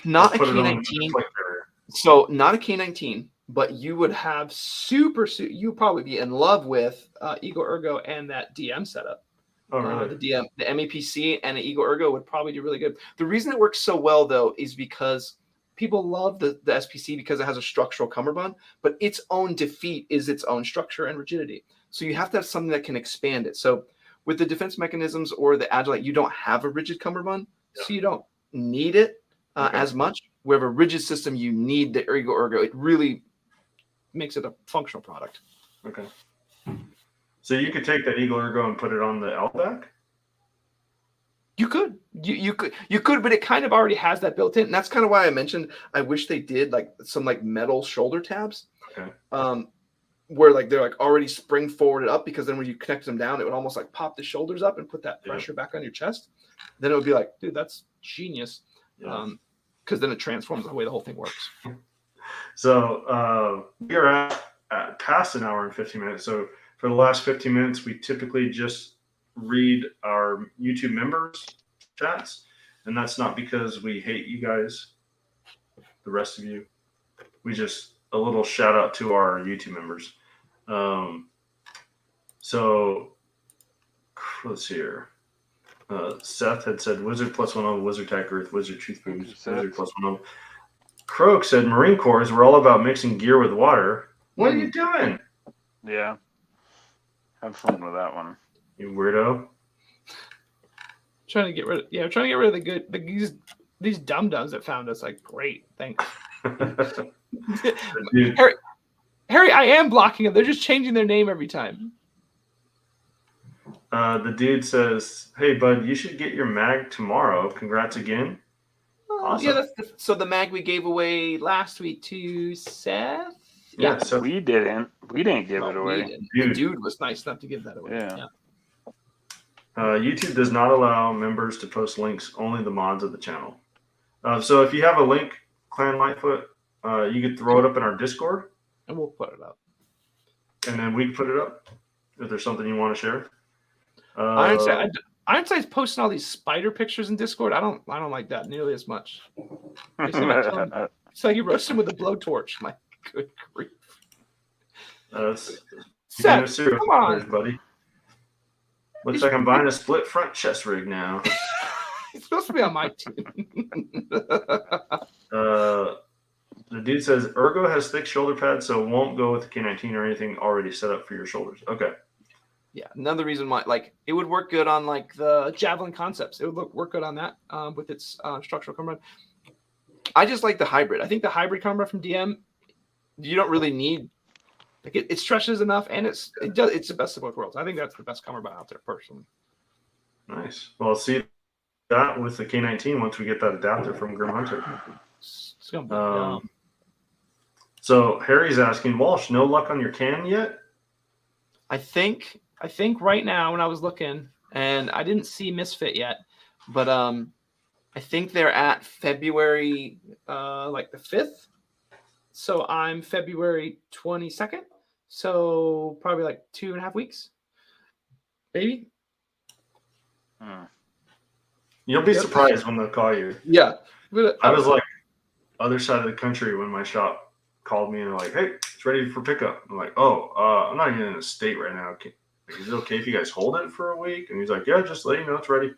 Not a Put it on K19. plate carrier. So not a K19, but you would have you'd probably be in love with Eagle Ergo and that DM setup. Oh, really? The DM, the MEPC and the Eagle Ergo would probably do really good. The reason it works so well though is because people love the SPC because it has a structural cummerbund, but its own defeat is its own structure and rigidity. So you have to have something that can expand it. So with the defense mechanisms or the Agilite, you don't have a rigid cummerbund, so you don't need it as much. We have a rigid system, you need the Eagle Ergo. It really makes it a functional product. Okay. So you could take that Eagle Ergo and put it on the LBAC? You could, you could, but it kind of already has that built in. And that's kind of why I mentioned I wish they did like some like metal shoulder tabs, where like they're like already spring forwarded up, because then when you connect them down, it would almost like pop the shoulders up and put that pressure back on your chest. Then it would be like, dude, that's genius, because then it transforms the way the whole thing works. So we are at past an hour and 15 minutes. So for the last 15 minutes, we typically just read our YouTube members chats, and that's not because we hate you guys, the rest of you. We just a little shout out to our YouTube members. So let's see here. Seth had said Wizard +1 Wizard Tech Earth, Wizard Truth Boost, Wizard +1. Croak said Marine Corps we're all about mixing gear with water. What are you doing? Yeah. Have fun with that one. You weirdo. Trying to get rid of the good these dum-dums that found us. Like, great, thanks. Harry, I am blocking them. They're just changing their name every time. The dude says, "Hey, bud, you should get your mag tomorrow. Congrats again." Awesome. Yeah, so the mag we gave away last week to Seth. Yeah, so we didn't give it away. The dude was nice enough to give that away. Yeah. YouTube does not allow members to post links, only the mods of the channel. So if you have a link, Clan Lightfoot, you could throw it up in our Discord. And we'll put it up. And then we can put it up if there's something you want to share. Ironside's posting all these spider pictures in Discord. I don't like that nearly as much. It's like you roast him with a blowtorch. My good grief. Seth, come on, buddy. Looks like I'm buying a split front chest rig now. He's supposed to be on my team. The dude says Ergo has thick shoulder pads, so it won't go with the K19 or anything already set up for your shoulders. Okay. Yeah, another reason why, like, it would work good on like the Javelin Concepts. It would work good on that with its structural cummerbund. I just like the hybrid. I think the hybrid cummerbund from DM, you don't really need. Like it stretches enough, and it's the best of both worlds. I think that's the best cummerbund out there, personally. Nice. Well, see that with the K19 once we get that adapter from Grim Hunter. It's gonna be, so Harry's asking, Walsh, no luck on your can yet? I think right now when I was looking, and I didn't see Misfit yet, but I think they're at February like the 5th. So I'm February 22nd. So probably like 2.5 weeks, maybe. You'll be surprised when they'll call you. Yeah. I was like other side of the country when my shop called me and they're like, "Hey, it's ready for pickup." I'm like, "Oh, I'm not even in a state right now. Is it okay if you guys hold it for a week?" And he's like, "Yeah, just let you know it's ready."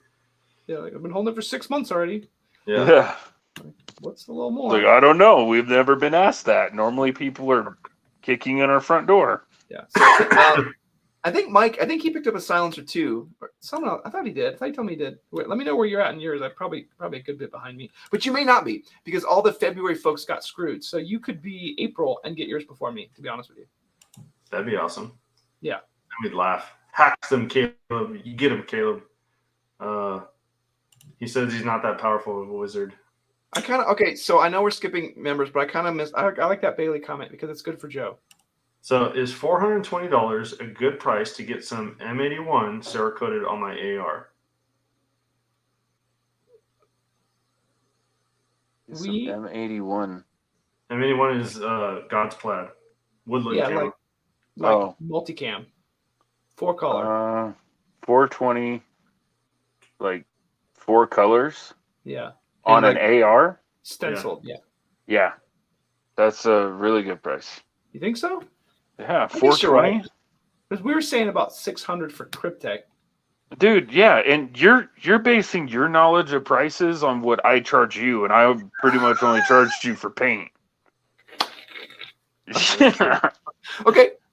Yeah, like I've been holding it for 6 months already. Yeah. What's a little more? Like, I don't know. We've never been asked that. Normally, people are kicking in our front door. Yeah. So, I think Mike. I think he picked up a silencer too. Or someone else, I thought he did. I thought he told me he did. Wait, let me know where you're at in yours. I'm probably a good bit behind me, but you may not be because all the February folks got screwed. So you could be April and get yours before me. To be honest with you. That'd be awesome. Yeah. We'd laugh. Hacks them, Caleb. You get him, Caleb. He says he's not that powerful of a wizard. I kind of okay. So I know we're skipping members, but I kind of missed. I like that Bailey comment because it's good for Joe. So is $420 a good price to get some M81 Cerakoted on my AR? Some M81. M81 is God's Plaid. Woodland camo. like multicam, 4-color. 420, like 4 colors. Yeah. On and an AR. Stenciled. Yeah. Yeah, that's a really good price. You think so? Yeah, 420. Because we were saying about 600 for Cryptek. Dude, yeah, and you're basing your knowledge of prices on what I charge you, and I pretty much only charged you for paint.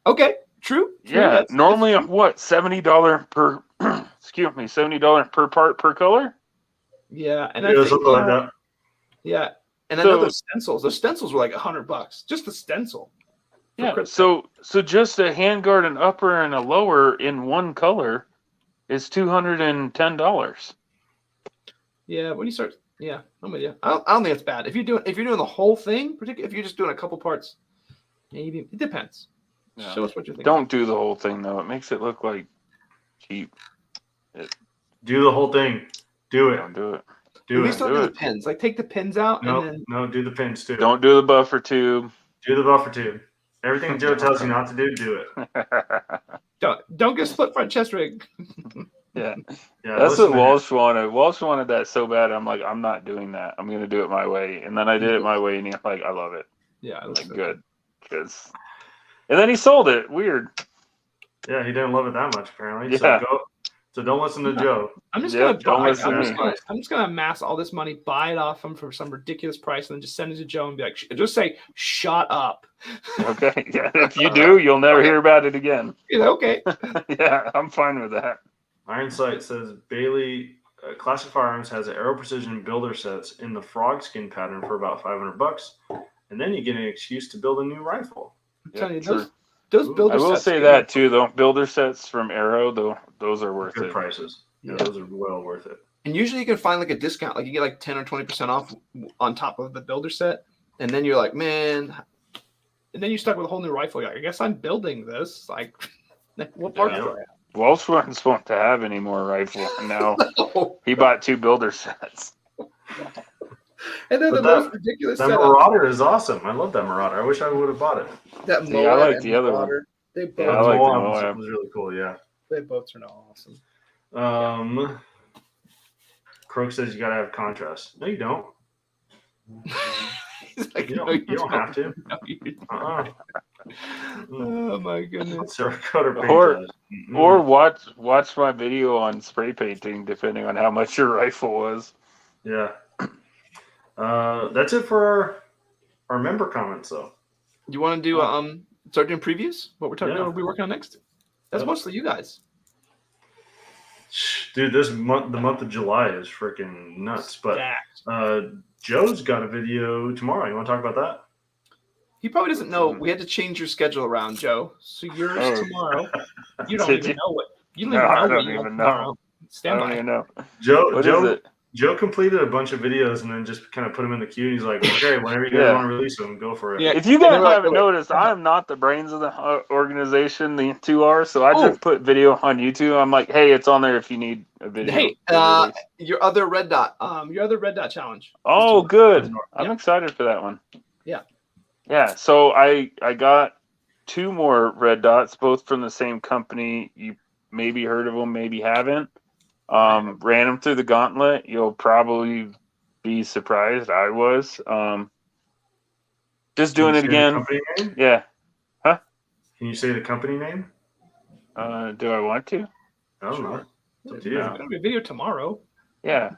Okay, true. Yeah, normally what, $70 per excuse me, $70 per part per color? Yeah, and I think something like that. Yeah, and I know those stencils were like $100, just the stencil. Yeah, so just a handguard, an upper, and a lower in one color is $210. Yeah, when you start, yeah, I'm with you. I don't think it's bad if you're doing the whole thing, particularly if you're just doing a couple parts. Maybe it depends. Yeah. Show us what you're thinking. Don't do the whole thing though; it makes it look like cheap. Do the whole thing. Do it. Don't do it. At least don't do the pins. Like take the pins out No, do the pins too. Don't do the buffer tube. Do the buffer tube. Everything Joe tells you not to do it. Don't get split front chest rig. Yeah, that's what Walsh wanted. Walsh wanted that so bad. I'm like, I'm not doing that. I'm gonna do it my way. And then I did it my way, and he's like, I love it. Yeah, I like good. And then he sold it. Weird. Yeah, he didn't love it that much apparently. Yeah. So don't listen to Joe. I'm just gonna amass all this money, buy it off him for some ridiculous price, and then just send it to Joe and be like, just say, "Shut up." Okay. Yeah. If you do, you'll never hear about it again. Okay. Yeah, I'm fine with that. Iron Sight says Bailey Classic Firearms has Aero Precision builder sets in the frog skin pattern for about $500, and then you get an excuse to build a new rifle. I'm telling you, those builder sets. I will say that too, though. Builder sets from Aero, though, those are worth good it. Prices. Yeah, those are well worth it. And usually you can find like a discount, like you get like 10 or 20% off on top of the builder set, and then you're like, man, and then you're stuck with a whole new rifle. You're like, I guess I'm building this. Like, what part do I have? Walsh wasn't supposed to have any more rifle, and now he bought 2 builder sets. And then the most ridiculous that Marauder is awesome. I love that Marauder. I wish I would have bought it. That Moab I like the other one. They both I like the Moab. It was really cool, yeah. They both are awesome. Croak says you gotta have contrast. No, you don't. He's like, you don't have to. No, oh my goodness. Or watch my video on spray painting, depending on how much your rifle was. Yeah. That's it for our member comments, though. You want to do start doing previews? What we're talking about? What we're working on next? That's mostly you guys. Dude, the month of July is freaking nuts. But Joe's got a video tomorrow. You want to talk about that? He probably doesn't know. We had to change your schedule around, Joe. So yours tomorrow. You don't even know what. You don't even know. Stand by. I don't even know. Joe completed a bunch of videos and then just kind of put them in the queue. He's like, okay, whenever you guys want to release them, go for it. Yeah, if you guys haven't noticed, I am not the brains of the organization. The 2 are, so I just put video on YouTube. I'm like, hey, it's on there if you need a video. Hey, your other red dot challenge. Oh, good. I'm excited for that one. Yeah. Yeah. So I got 2 more red dots, both from the same company. You maybe heard of them, maybe haven't. Ran them through the gauntlet. You'll probably be surprised. I was. Just doing it again. Yeah. Huh? Can you say the company name? Do I want to? I don't know. There's going to be a video tomorrow. Yeah.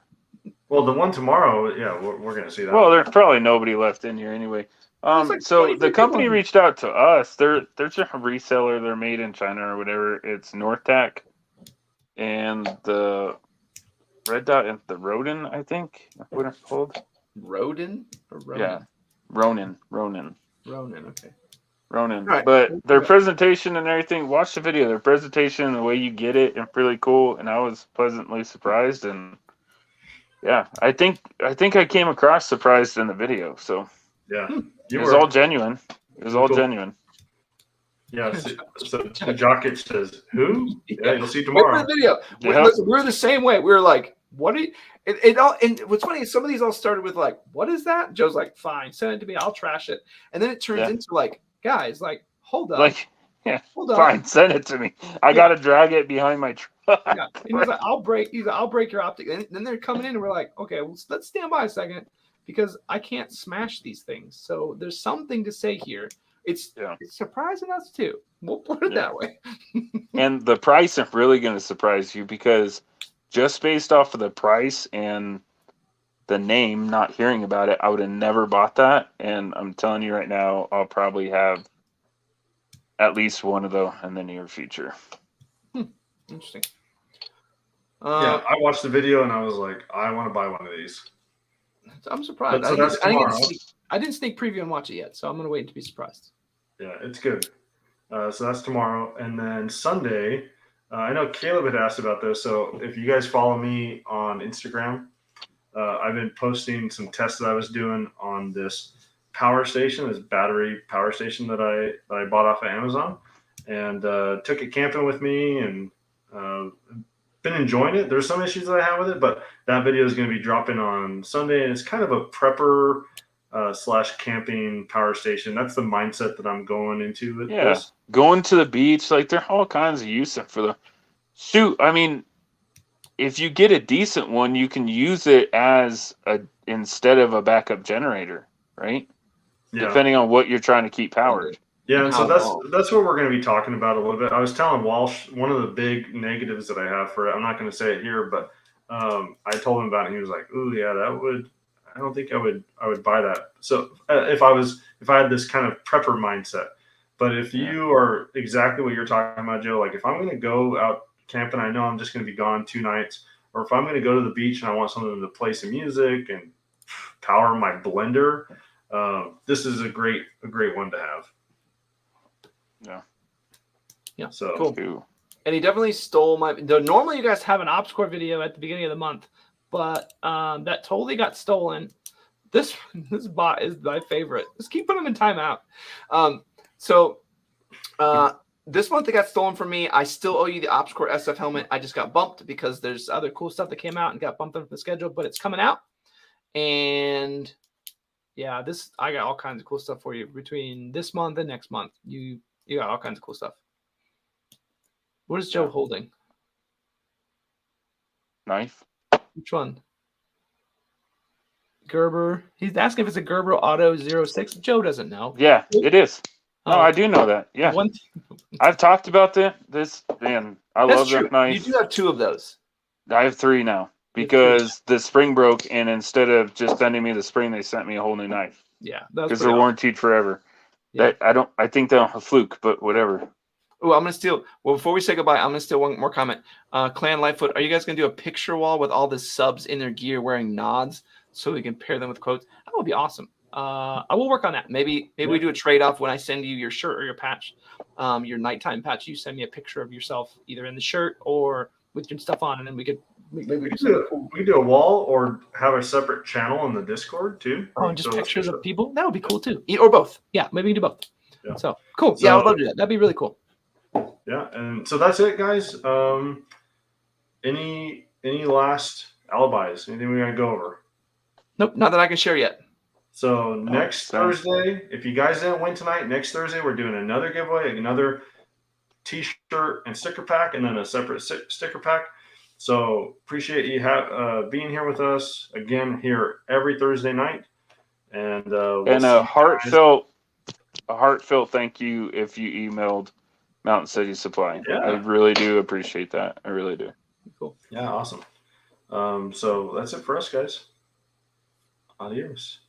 Well, the one tomorrow, yeah, we're going to see that. Well, there's probably nobody left in here anyway. like So 20, the 30 company people. reached out to us. They're just a reseller. They're made in China or whatever. It's NorthTac, and the red dot and the Rodin, I think. What it's called? Rodin or Ronin? Yeah, Ronin. Ronin. Okay. Ronin. All right. But their presentation and everything. Watch the video. Their presentation, the way you get it, and really cool. And I was pleasantly surprised. And yeah, I think I came across surprised in the video. So Yeah, it was all genuine. It was all Cool. genuine. Yeah, so Jokic says, "Who? Yeah, you'll see Wait for tomorrow." the video. Yeah. Listen, we're the same way. We were like, what do you, it all, and what's funny is some of these all started with like, what is that? Joe's like, fine, send it to me. I'll trash it. And then it turns into like, guys, like, hold up. Like, yeah, hold up. fine, send it to me. I got to drag it behind my truck. Yeah. And he's like, I'll break your optic. And then they're coming in and we're like, okay, well, let's stand by a second because I can't smash these things. So there's something to say here. It's surprising us too. We'll put it that way. And the price is really going to surprise you because just based off of the price and the name, not hearing about it, I would have never bought that. And I'm telling you right now, I'll probably have at least one of those in the near future. Interesting. Yeah, I watched the video and I was like, I want to buy one of these. I'm surprised. So that's tomorrow. I didn't sneak preview and watch it yet, so I'm going to wait to be surprised. Yeah, it's good. So that's tomorrow. And then Sunday, I know Caleb had asked about this. So if you guys follow me on Instagram, I've been posting some tests that I was doing on this power station, this battery power station that I bought off of Amazon, and took it camping with me and been enjoying it. There's some issues that I have with it, but that video is going to be dropping on Sunday, and it's kind of a prepper / camping power station. That's the mindset that I'm going into with this. Going to the beach, like there are all kinds of use for the shoot. I mean, if you get a decent one, you can use it as instead of a backup generator, right? Yeah. Depending on what you're trying to keep powered. Yeah, and so that's what we're going to be talking about a little bit. I was telling Walsh one of the big negatives that I have for it. I'm not going to say it here, but I told him about it. And he was like, "Ooh, yeah, that would." I don't think I would buy that. So if I had this kind of prepper mindset, but if you are exactly what you're talking about, Joe, like if I'm going to go out camping, I know I'm just going to be gone 2 nights, or if I'm going to go to the beach and I want something to play some music and power my blender, this is a great one to have. Yeah. So cool. And he definitely stole my. Normally, you guys have an OpsCore video at the beginning of the month, but that totally got stolen. This bot is my favorite. Just keep putting them in timeout. This month it got stolen from me. I still owe you the OpsCore SF helmet. I just got bumped because there's other cool stuff that came out and got bumped up the schedule, but it's coming out. And yeah, I got all kinds of cool stuff for you between this month and next month. You got all kinds of cool stuff. What is Joe holding? Knife. Which one? Gerber. He's asking if it's a Gerber Auto 06. Joe doesn't know. Yeah, it is. No, I do know that. Yeah. I've talked about this, and I love that knife. You do have 2 of those. I have 3 now because the spring broke, and instead of just sending me the spring, they sent me a whole new knife. Yeah. Because they're warranted forever. Yeah. I think they're a fluke, but whatever. Oh, I'm going to steal. Well, before we say goodbye, I'm going to steal one more comment. Clan Lightfoot, are you guys going to do a picture wall with all the subs in their gear wearing nods so we can pair them with quotes? That would be awesome. I will work on that. Maybe we do a trade-off when I send you your shirt or your patch, your nighttime patch. You send me a picture of yourself either in the shirt or with your stuff on, and then we could maybe we could do a wall or have a separate channel in the Discord too. Oh, and just pictures of people. That would be cool too, or both. Yeah, maybe we can do both. Yeah. So cool. Yeah, I would love to do that. That'd be really cool. Yeah, and so that's it, guys. Any last alibis? Anything we gotta go over? Nope, not that I can share yet. So next Thursday, if you guys didn't win tonight, next Thursday we're doing another giveaway, another T-shirt and sticker pack, and then a separate sticker pack. So appreciate you being here with us again here every Thursday night, and a heartfelt thank you if you emailed Mountain City Supply. Yeah. I really do appreciate that. I really do. Cool. Yeah, awesome. So that's it for us, guys. Adios.